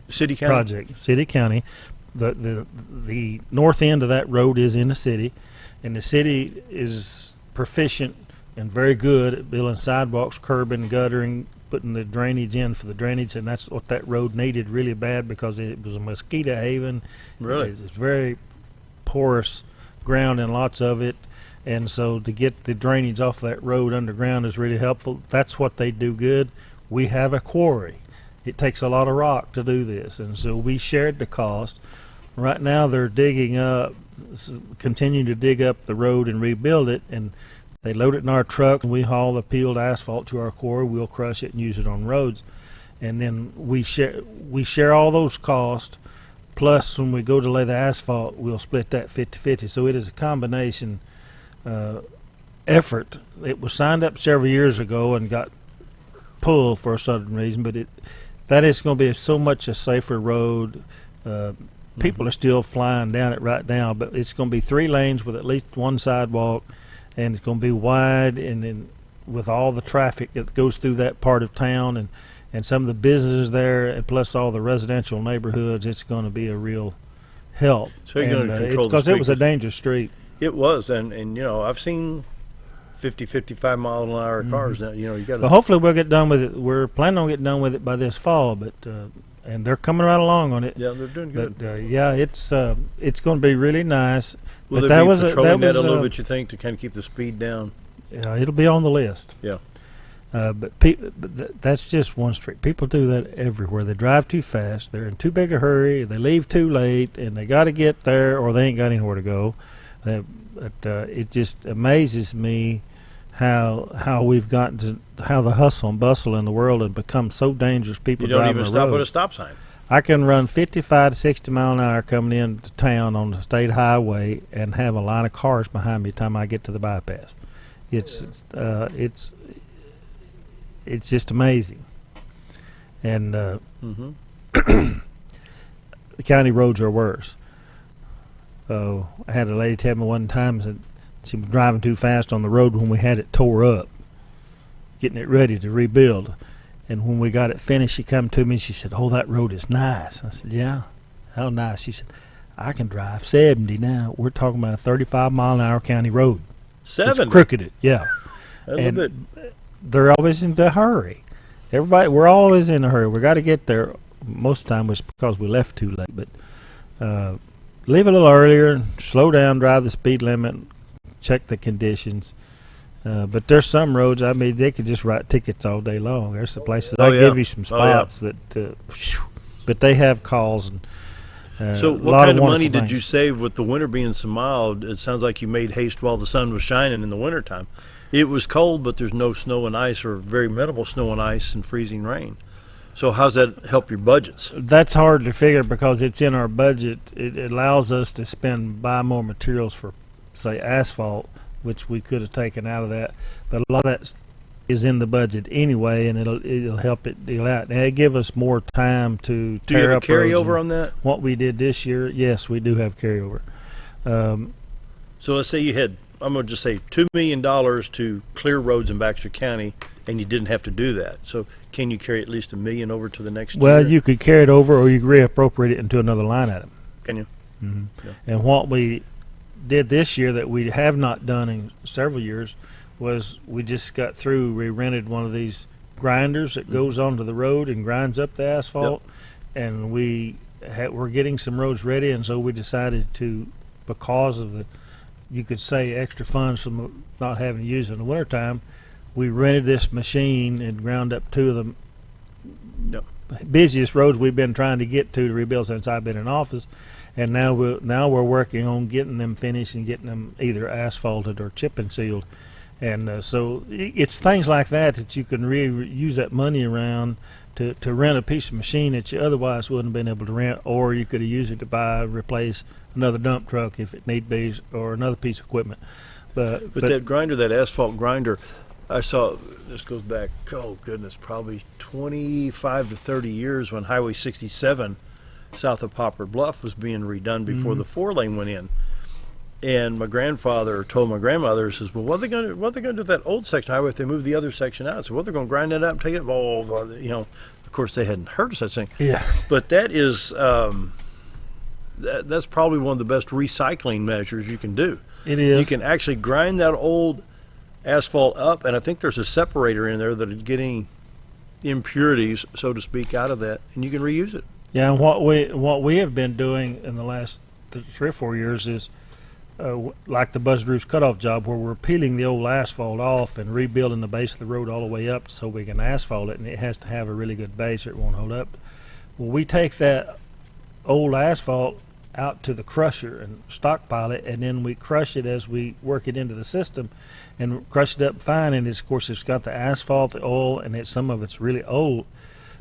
City county project. City county. The north end of that road is in the city, and the city is proficient and very good at building sidewalks, curbing, guttering, putting the drainage in for the drainage, and that's what that road needed really bad because it was a mosquito haven. Really? It's very porous ground and lots of it, and so to get the drainage off that road underground is really helpful. That's what they do good. We have a quarry. It takes a lot of rock to do this, and so we shared the cost. Right now they're continuing to dig up the road and rebuild it, and they load it in our truck, and we haul the peeled asphalt to our quarry. We'll crush it and use it on roads, and then we share all those costs. Plus, when we go to lay the asphalt, we'll split that 50-50. So it is a combination effort. It was signed up several years ago and got pulled for a certain reason, but that is going to be so much a safer road. People are still flying down it right now, but it's going to be 3 lanes with at least 1 sidewalk. And it's going to be wide, and then with all the traffic that goes through that part of town and some of the businesses there, and plus all the residential neighborhoods, it's going to be a real help. So you're going to control because it was a dangerous street. It was, and you know, I've seen 50, 55 mile an hour cars. Now, you know, you got. Well, hopefully we'll get done with it. We're planning on getting done with it by this fall, but and they're coming right along on it. Yeah, they're doing good. But it's going to be really nice. Will but they be patrolling that a little bit, you think, to kind of keep the speed down? Yeah, it'll be on the list. Yeah. That's just one street. People do that everywhere. They drive too fast. They're in too big a hurry. They leave too late, and they got to get there, or they ain't got anywhere to go. It just amazes me how we've gotten to how the hustle and bustle in the world has become so dangerous. People You don't driving even the stop road. at a stop sign. I can run 55 to 60 mile an hour coming into town on the state highway and have a line of cars behind me by the time I get to the bypass. It's just amazing. And the county roads are worse. I had a lady tell me one time that she was driving too fast on the road when we had it tore up, getting it ready to rebuild. And when we got it finished, she come to me and she said, "Oh, that road is nice." I said, "Yeah, how nice?" She said, "I can drive 70 now." We're talking about a 35 mile an hour county road. 70? It's crooked, yeah. And they're always in a hurry. We're always in a hurry. We got to get there. Most of the time it's because we left too late. But leave a little earlier, slow down, drive the speed limit, check the conditions. But there's some roads, I mean, they could just write tickets all day long. There's some places I give you some spots that, but they have calls. And, so what kind of money did you save with the winter being so mild? It sounds like you made haste while the sun was shining in the wintertime. It was cold, but there's no snow and ice, or very minimal snow and ice and freezing rain. So how's that help your budgets? That's hard to figure because it's in our budget. It allows us to buy more materials for, say, asphalt, which we could have taken out of that. But a lot of that is in the budget anyway, and it'll help it deal out. And it give us more time to tear up. Do you have a carryover roads. on that? What we did this year, yes, we do have carryover. So let's say you had, I'm going to just say $2 million to clear roads in Baxter County, and you didn't have to do that. So can you carry at least $1 million over to the next year? Well, you could carry it over, or you could reappropriate it into another line item. Can you? Mm-hmm. Yeah. And what we did this year that we have not done in several years was we just got through. We rented one of these grinders that goes onto the road and grinds up the asphalt, and we're getting some roads ready, and so we decided to, because of the, you could say, extra funds from not having to use it in the wintertime, we rented this machine and ground up two of the busiest roads we've been trying to get to rebuild since I've been in office. And now we're working on getting them finished and getting them either asphalted or chip and sealed. And so it's things like that you can really use that money around to rent a piece of machine that you otherwise wouldn't have been able to rent, or you could have used it to replace another dump truck if it need be, or another piece of equipment. But that grinder, that asphalt grinder, I saw, this goes back, oh goodness, probably 25 to 30 years when Highway 67 south of Poplar Bluff was being redone before the 4-lane went in. And my grandfather told my grandmother, says, "Well, what are they going to do with that old section highway if they move the other section out?" So, well, they're going to grind it up and take it. Oh, you know, of course they hadn't heard of such thing. Yeah. But that is, that's probably one of the best recycling measures you can do. It is. You can actually grind that old asphalt up, and I think there's a separator in there that is getting impurities, so to speak, out of that, and you can reuse it. Yeah, and what we have been doing in the last 3 or 4 years is like the Buzz Bruce cutoff job, where we're peeling the old asphalt off and rebuilding the base of the road all the way up so we can asphalt it, and it has to have a really good base or it won't hold up. Well, we take that old asphalt out to the crusher and stockpile it, and then we crush it as we work it into the system and crush it up fine. And of course, it's got the asphalt, the oil, and some of it's really old.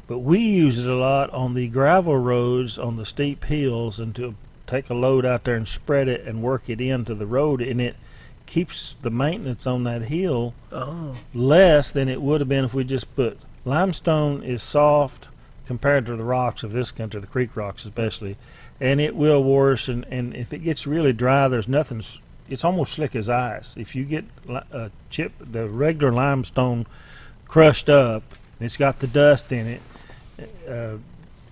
But we use it a lot on the gravel roads, on the steep hills, and to take a load out there and spread it and work it into the road, and it keeps the maintenance on that hill less than it would have been if we just put. Limestone is soft compared to the rocks of this country, the creek rocks especially, and it will wash, and if it gets really dry, there's nothing. It's almost slick as ice. If you get the regular limestone crushed up, and it's got the dust in it,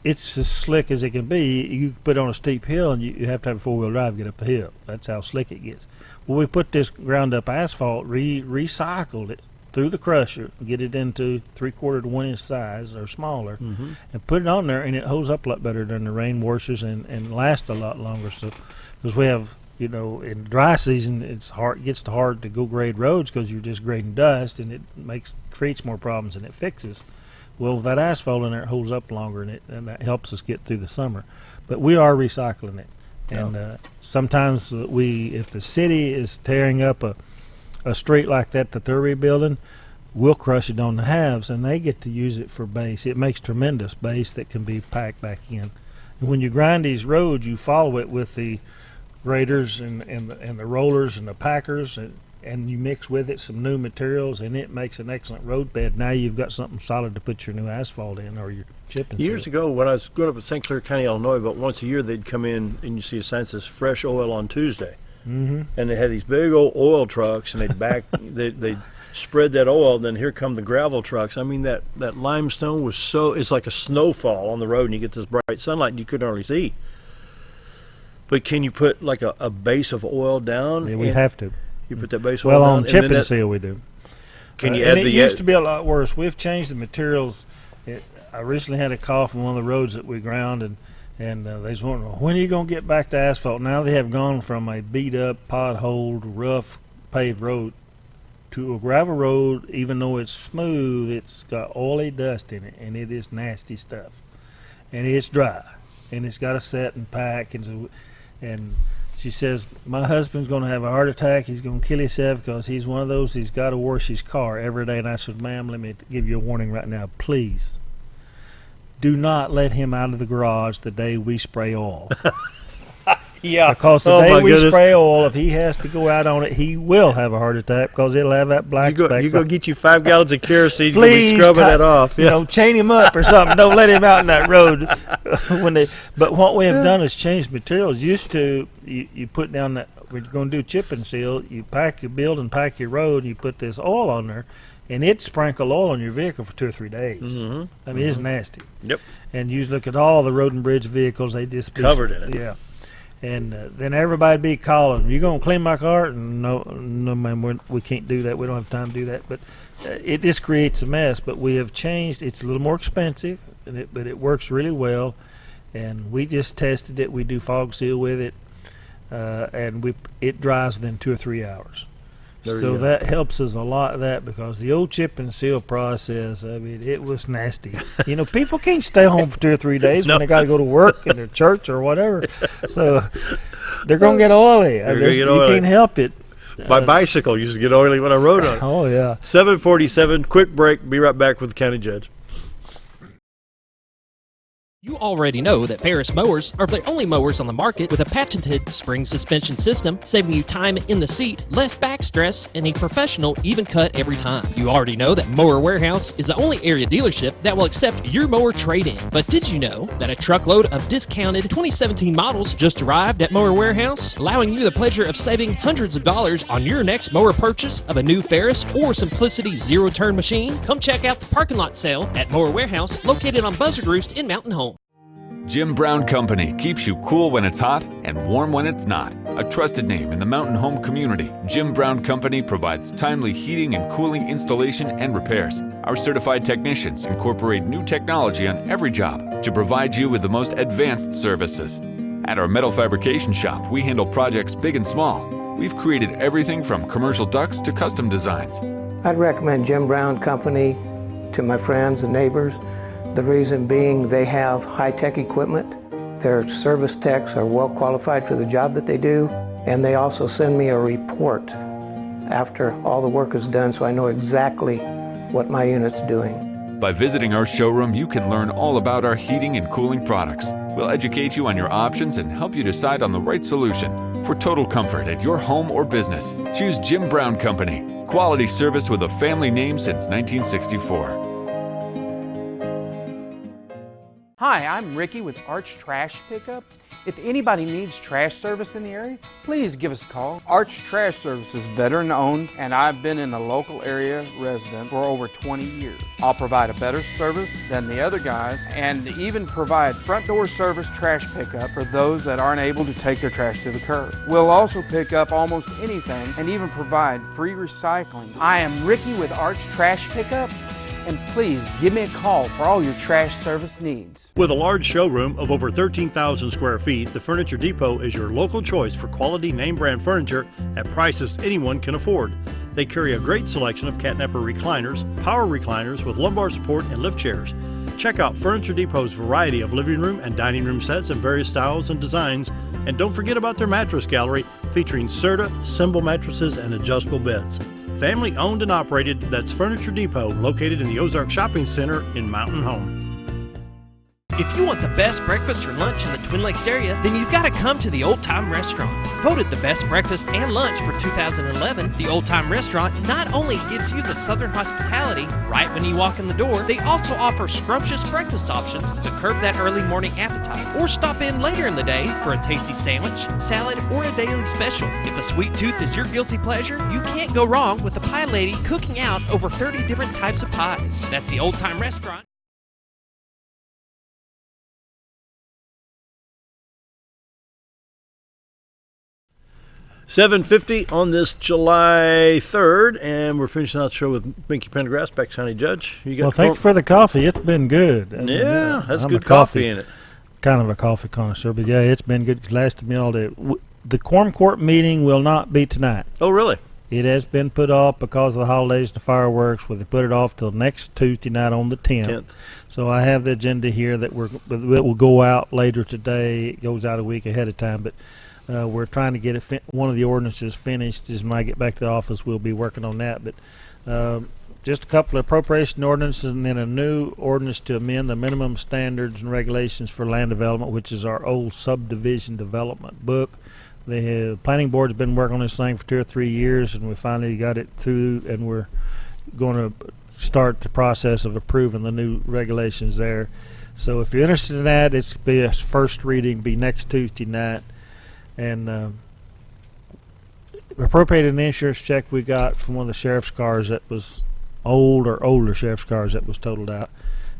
it's as slick as it can be. You put it on a steep hill, and you have to have a 4-wheel drive to get up the hill. That's how slick it gets. Well, we put this ground up asphalt, recycled it through the crusher, get it into 3/4 to 1 inch size or smaller, and put it on there, and it holds up a lot better during the rain washes and lasts a lot longer. So, because we have in dry season, it gets hard to go grade roads because you're just grading dust, and it creates more problems than it fixes. Well, with that asphalt in there, it holds up longer, and that helps us get through the summer. But we are recycling it. And sometimes if the city is tearing up a street like that they're rebuilding, we'll crush it on the halves, and they get to use it for base. It makes tremendous base that can be packed back in. And when you grind these roads, you follow it with the graders and the rollers and the packers, and you mix with it some new materials, and it makes an excellent road bed. Now you've got something solid to put your new asphalt in or your chip and Years ago, when I was growing up in St. Clair County, Illinois, about once a year they'd come in and you see a sign that says fresh oil on Tuesday. Mm-hmm. And they had these big old oil trucks, and they'd spread that oil, and then here come the gravel trucks. I mean, that limestone was it's like a snowfall on the road, and you get this bright sunlight and you couldn't hardly see. But can you put like a base of oil down? Yeah, we have to. You put that base oil down? Well, on chip and seal we do. Can you add it used to be a lot worse. We've changed the materials. I recently had a call from one of the roads that we ground, and they was wondering, when are you going to get back to asphalt? Now they have gone from a beat-up, potholed, rough, paved road to a gravel road. Even though it's smooth, it's got oily dust in it, and it is nasty stuff. And it's dry, and it's got to set and pack, and she says, my husband's going to have a heart attack. He's going to kill himself because he's one of those, he's got to wash his car every day. And I said, ma'am, let me give you a warning right now. Please do not let him out of the garage the day we spray oil. Yeah. Because the day we spray oil, if he has to go out on it, he will have a heart attack because it'll have that black speck. You go get you 5 gallons of kerosene. Please, scrubbing that off. Yeah. Chain him up or something. Don't let him out in that road. But what we have done is changed materials. Used to, you put down that, when you're going to do chip and seal, you pack your build and pack your road, and you put this oil on there, and it sprinkle oil on your vehicle for 2 or 3 days. Mm-hmm. I mean, it's nasty. Yep. And you look at all the road and bridge vehicles, they just covered in it. Yeah. And then everybody'd be calling, you going to clean my car? And no, ma'am, we can't do that. We don't have time to do that. But it just creates a mess. But we have changed. It's a little more expensive, but it works really well. And we just tested it. We do fog seal with it, and it dries within 2 or 3 hours. So that helps us a lot of that, because the old chip and seal process, I mean, it was nasty. People can't stay home for 2 or 3 days when they got to go to work and their church or whatever. So they're going to get oily. You can't help it. My bicycle used to get oily when I rode on it. Oh, yeah. 7:47, quick break. Be right back with the county judge. You already know that Ferris mowers are the only mowers on the market with a patented spring suspension system, saving you time in the seat, less back stress, and a professional even cut every time. You already know that Mower Warehouse is the only area dealership that will accept your mower trade-in. But did you know that a truckload of discounted 2017 models just arrived at Mower Warehouse, allowing you the pleasure of saving hundreds of dollars on your next mower purchase of a new Ferris or Simplicity zero-turn machine? Come check out the parking lot sale at Mower Warehouse, located on Buzzard Roost in Mountain Home. Jim Brown Company keeps you cool when it's hot and warm when it's not. A trusted name in the mountain home community, Jim Brown Company provides timely heating and cooling installation and repairs. Our certified technicians incorporate new technology on every job to provide you with the most advanced services. At our metal fabrication shop, we handle projects big and small. We've created everything from commercial ducts to custom designs. I'd recommend Jim Brown Company to my friends and neighbors. The reason being, they have high-tech equipment. Their service techs are well qualified for the job that they do, and they also send me a report after all the work is done, so I know exactly what my unit's doing. By visiting our showroom, you can learn all about our heating and cooling products. We'll educate you on your options and help you decide on the right solution. For total comfort at your home or business, choose Jim Brown Company. Quality service with a family name since 1964. Hi, I'm Ricky with Arch Trash Pickup. If anybody needs trash service in the area, please give us a call. Arch Trash Service is veteran owned, and I've been in the local area resident for over 20 years. I'll provide a better service than the other guys, and even provide front door service trash pickup for those that aren't able to take their trash to the curb. We'll also pick up almost anything and even provide free recycling. I am Ricky with Arch Trash Pickup. And please give me a call for all your trash service needs. With a large showroom of over 13,000 square feet, the Furniture Depot is your local choice for quality name brand furniture at prices anyone can afford. They carry a great selection of catnapper recliners, power recliners with lumbar support, and lift chairs. Check out Furniture Depot's variety of living room and dining room sets in various styles and designs. And don't forget about their mattress gallery featuring Serta, Symbol mattresses, and adjustable beds. Family owned and operated, that's Furniture Depot, located in the Ozark Shopping Center in Mountain Home. If you want the best breakfast or lunch in the Twin Lakes area, then you've got to come to the Old Time Restaurant. Voted the best breakfast and lunch for 2011, the Old Time Restaurant not only gives you the Southern hospitality right when you walk in the door, they also offer scrumptious breakfast options to curb that early morning appetite. Or stop in later in the day for a tasty sandwich, salad, or a daily special. If a sweet tooth is your guilty pleasure, you can't go wrong with the Pie Lady cooking out over 30 different types of pies. That's the Old Time Restaurant. 7:50 on this July 3rd, and we're finishing out the show with Binky Pendergrass, Baxter County Judge. Well, thank you for the coffee. It's been good. Yeah, that's I'm good coffee in it. Kind of a coffee connoisseur, but yeah, it's been good. It's lasted me all day. The Quorum Court meeting will not be tonight. Oh, really? It has been put off because of the holidays and the fireworks, where they put it off till next Tuesday night on the 10th. So I have the agenda here that it will go out later today. It goes out a week ahead of time, but we're trying to get one of the ordinances finished. As when I get back to the office, we'll be working on that. But just a couple of appropriation ordinances, and then a new ordinance to amend the minimum standards and regulations for land development, which is our old subdivision development book. The planning board's been working on this thing for 2 or 3 years, and we finally got it through, and we're going to start the process of approving the new regulations there. So if you're interested in that, it's be a first reading, be next Tuesday night. And appropriated an insurance check we got from one of the sheriff's cars that was older sheriff's cars that was totaled out,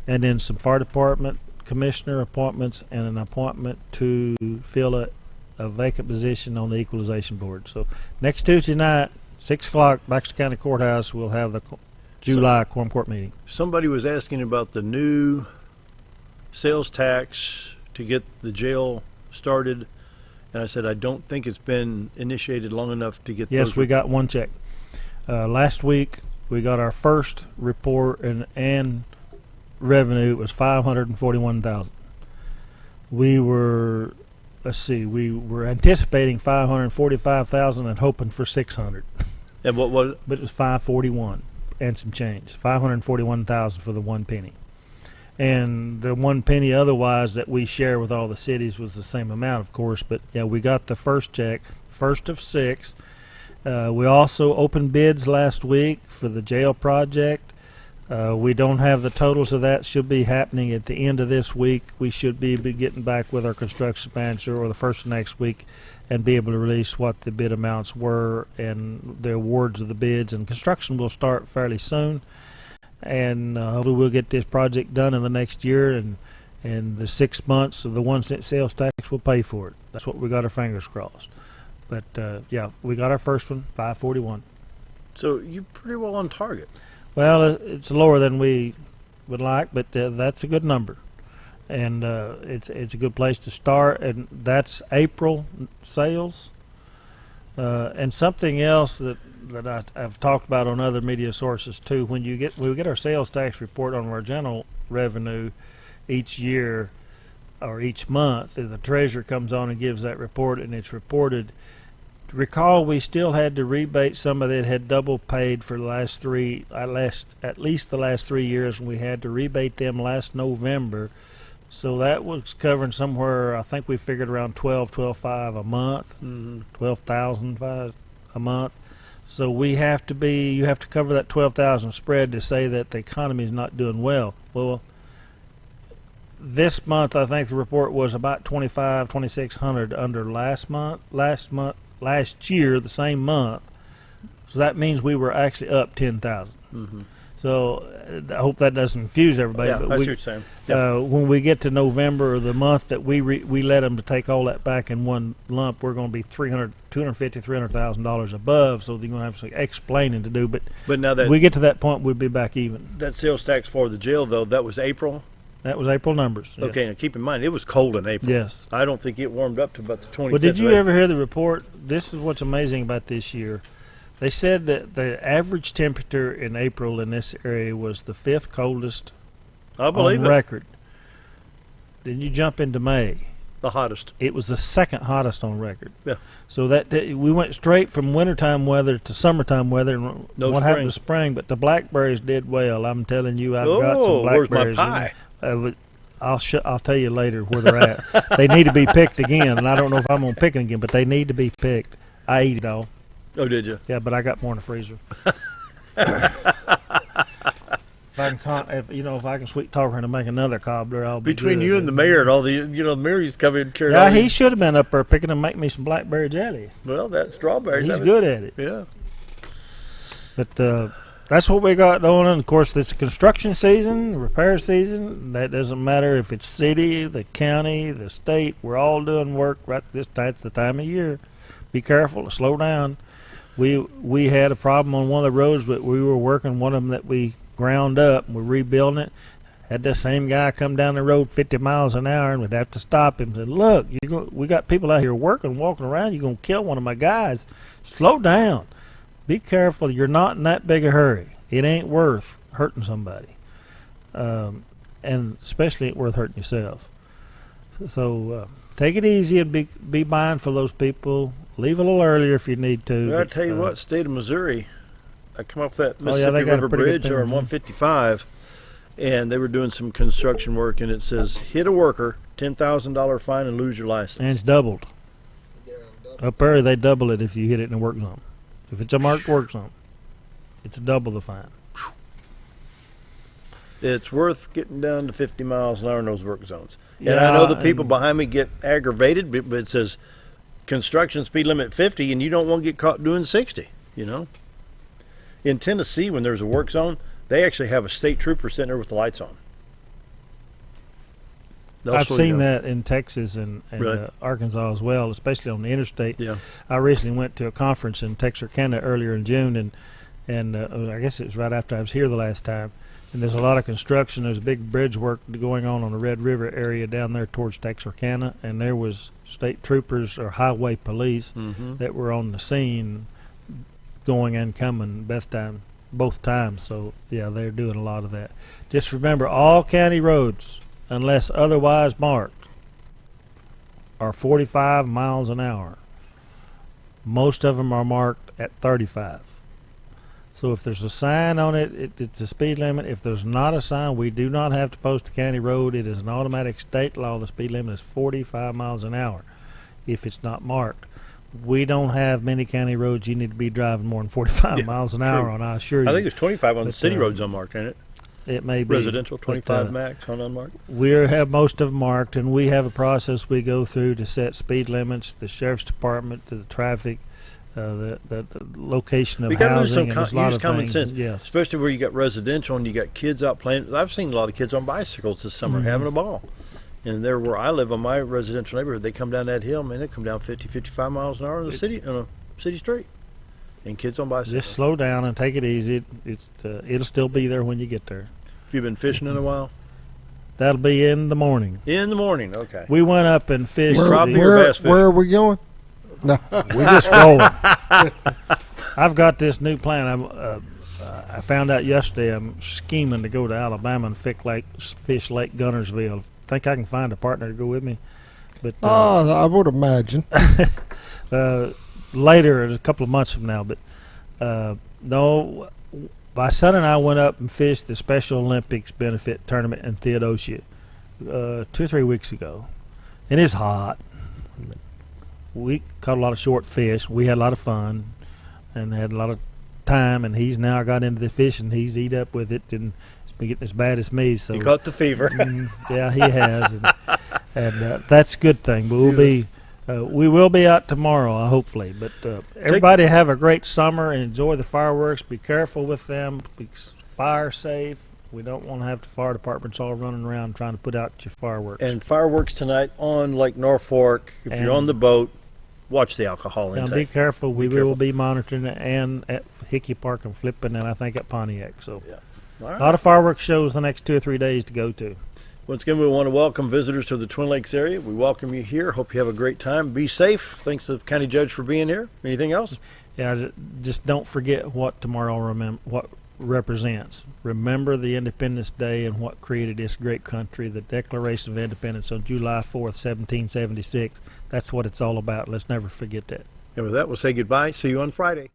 and then some fire department commissioner appointments and an appointment to fill a vacant position on the equalization board. So next Tuesday night, 6 o'clock, Baxter County Courthouse, we'll have the July Quorum Court meeting. Somebody was asking about the new sales tax to get the jail started. And I said, I don't think it's been initiated long enough to get those. Yes, we got one check. Last week, we got our first report, and revenue was $541,000. We were anticipating $545,000 and hoping for $600,000. And what was it? But it was $541 and some change. $541,000 for the 1 penny. And the 1 penny otherwise that we share with all the cities was the same amount, of course. But yeah, we got the first check, first of 6. We also opened bids last week for the jail project. We don't have the totals of that. Should be happening at the end of this week. We should be getting back with our construction manager or the first of next week and be able to release what the bid amounts were and the awards of the bids. And construction will start fairly soon. And hopefully we'll get this project done in the next year, and the 6 months of the 1 cent sales tax will pay for it. That's what we got our fingers crossed. But yeah, we got our first one, $541. So you're pretty well on target. Well, it's lower than we would like, but that's a good number, and it's a good place to start. And that's April sales. And something else that I've talked about on other media sources too. When we get our sales tax report on our general revenue each year or each month, the treasurer comes on and gives that report, and it's reported. Recall, we still had to rebate some of it, had double paid for at least the last 3 years, and we had to rebate them last November. So that was covering somewhere, I think we figured around $12,500 a month, $12,005 a month. So you have to cover that $12,000 spread to say that the economy is not doing well. Well, this month I think the report was about $2,600 under last year, the same month. So that means we were actually up $10,000. So I hope that doesn't confuse everybody. Yeah, but I see what you're saying. Yep. When we get to November or the month that we let them to take all that back in one lump, we're going to be $350,000 above. So they're going to have some explaining to do. But now that we get to that point, we'll be back even. That sales tax for the jail, though, that was April. That was April numbers. Yes. Okay, now keep in mind it was cold in April. Yes. I don't think it warmed up to about the 25th. Well, did you ever hear the report? This is what's amazing about this year. They said that the average temperature in April in this area was the 5th coldest on record. Then you jump into May. The hottest. It was the 2nd hottest on record. Yeah. So that we went straight from wintertime weather to summertime weather. And what happened to spring? But the blackberries did well. I'm telling you, I've got some blackberries. Where's my pie? I'll tell you later where they're at. They need to be picked again, and I don't know if I'm going to pick them again, but they need to be picked. I eat it all. Oh, did you? Yeah, but I got more in the freezer. If I can sweet talk her to make another cobbler, I'll be between good. you and the mayor and all the the mayor used to come in and carry. Yeah, he should have been up there picking and make me some blackberry jelly. Well, that strawberries. He's good at it. Yeah. But that's what we got going on. Of course, it's construction season, repair season. That doesn't matter if it's city, the county, the state. We're all doing work right this time. It's the time of year. Be careful. Slow down. We had a problem on one of the roads, but we were working one of them that we ground up and we're rebuilding it. Had that same guy come down the road 50 miles an hour, and we'd have to stop him and say, look, we got people out here working, walking around. You're going to kill one of my guys. Slow down. Be careful. You're not in that big a hurry. It ain't worth hurting somebody. And especially ain't worth hurting yourself. So take it easy and be mindful of those people. Leave a little earlier if you need to. Well, I tell you what, state of Missouri, I come off that Mississippi River Bridge or on 155, and they were doing some construction work, and it says, hit a worker, $10,000 fine and lose your license. And it's doubled. Up there, they double it if you hit it in a work zone. If it's a marked work zone, it's double the fine. It's worth getting down to 50 miles an hour in those work zones. Yeah, and I know the people behind me get aggravated, but it says construction speed limit 50, and you don't want to get caught doing 60, In Tennessee, when there's a work zone, they actually have a state trooper sitting there with the lights on. I've seen that in Texas and Arkansas as well, especially on the interstate. Yeah. I recently went to a conference in Texarkana earlier in June, and I guess it was right after I was here the last time. And there's a lot of construction. There's a big bridge work going on the Red River area down there towards Texarkana, and there was state troopers or highway police that were on the scene going and coming both times. So, yeah, they're doing a lot of that. Just remember, all county roads, unless otherwise marked, are 45 miles an hour. Most of them are marked at 35. So if there's a sign on it, it's a speed limit. If there's not a sign, we do not have to post a county road. It is an automatic state law. The speed limit is 45 miles an hour if it's not marked. We don't have many county roads you need to be driving more than 45 miles an hour on, I assure you. I think it's 25 on the city roads unmarked, ain't it? It may be. Residential, 25 max on unmarked? We have most of them marked, and we have a process we go through to set speed limits, the sheriff's department, to the traffic, the location of housing, and there's a lot of common things. sense, yes. especially where you got residential and you got kids out playing. I've seen a lot of kids on bicycles this summer having a ball. And there where I live on my residential neighborhood, they come down that hill, man, they come down 50, 55 miles an hour in the city, on a city street. And kids on bicycles. Just slow down and take it easy. It'll still be there when you get there. Have you been fishing in a while? That'll be in the morning. In the morning, okay. We went up and fished. Where are we going? No, we're just going. I've got this new plan. I found out yesterday I'm scheming to go to Alabama and fish Lake Gunnersville. I think I can find a partner to go with me. But I would imagine. Later, a couple of months from now. But no, my son and I went up and fished the Special Olympics benefit tournament in Theodosia 2 or 3 weeks ago. And it's hot. We caught a lot of short fish. We had a lot of fun and had a lot of time, and he's now got into the fishing. He's eat up with it, and it's been getting as bad as me. So he caught the fever. Yeah, he has, and that's a good thing. But we will be out tomorrow, hopefully. But everybody have a great summer and enjoy the fireworks. Be careful with them. fire safe. We don't want to have the fire departments all running around trying to put out your fireworks. And fireworks tonight on Lake Norfolk. If you're on the boat, watch the alcohol Now intake. be careful. We will be monitoring it, and at Hickey Park and Flippin', and I think at Pontiac. So All right. a lot of fireworks shows the next 2 or 3 days to go to. Once again, we want to welcome visitors to the Twin Lakes area. We welcome you here. Hope you have a great time. Be safe. Thanks to the county judge for being here. Anything else? Yeah, just don't forget what tomorrow represents. Remember the Independence Day and what created this great country, the Declaration of Independence on July 4th, 1776. That's what it's all about. Let's never forget that. And with that, we'll say goodbye. See you on Friday.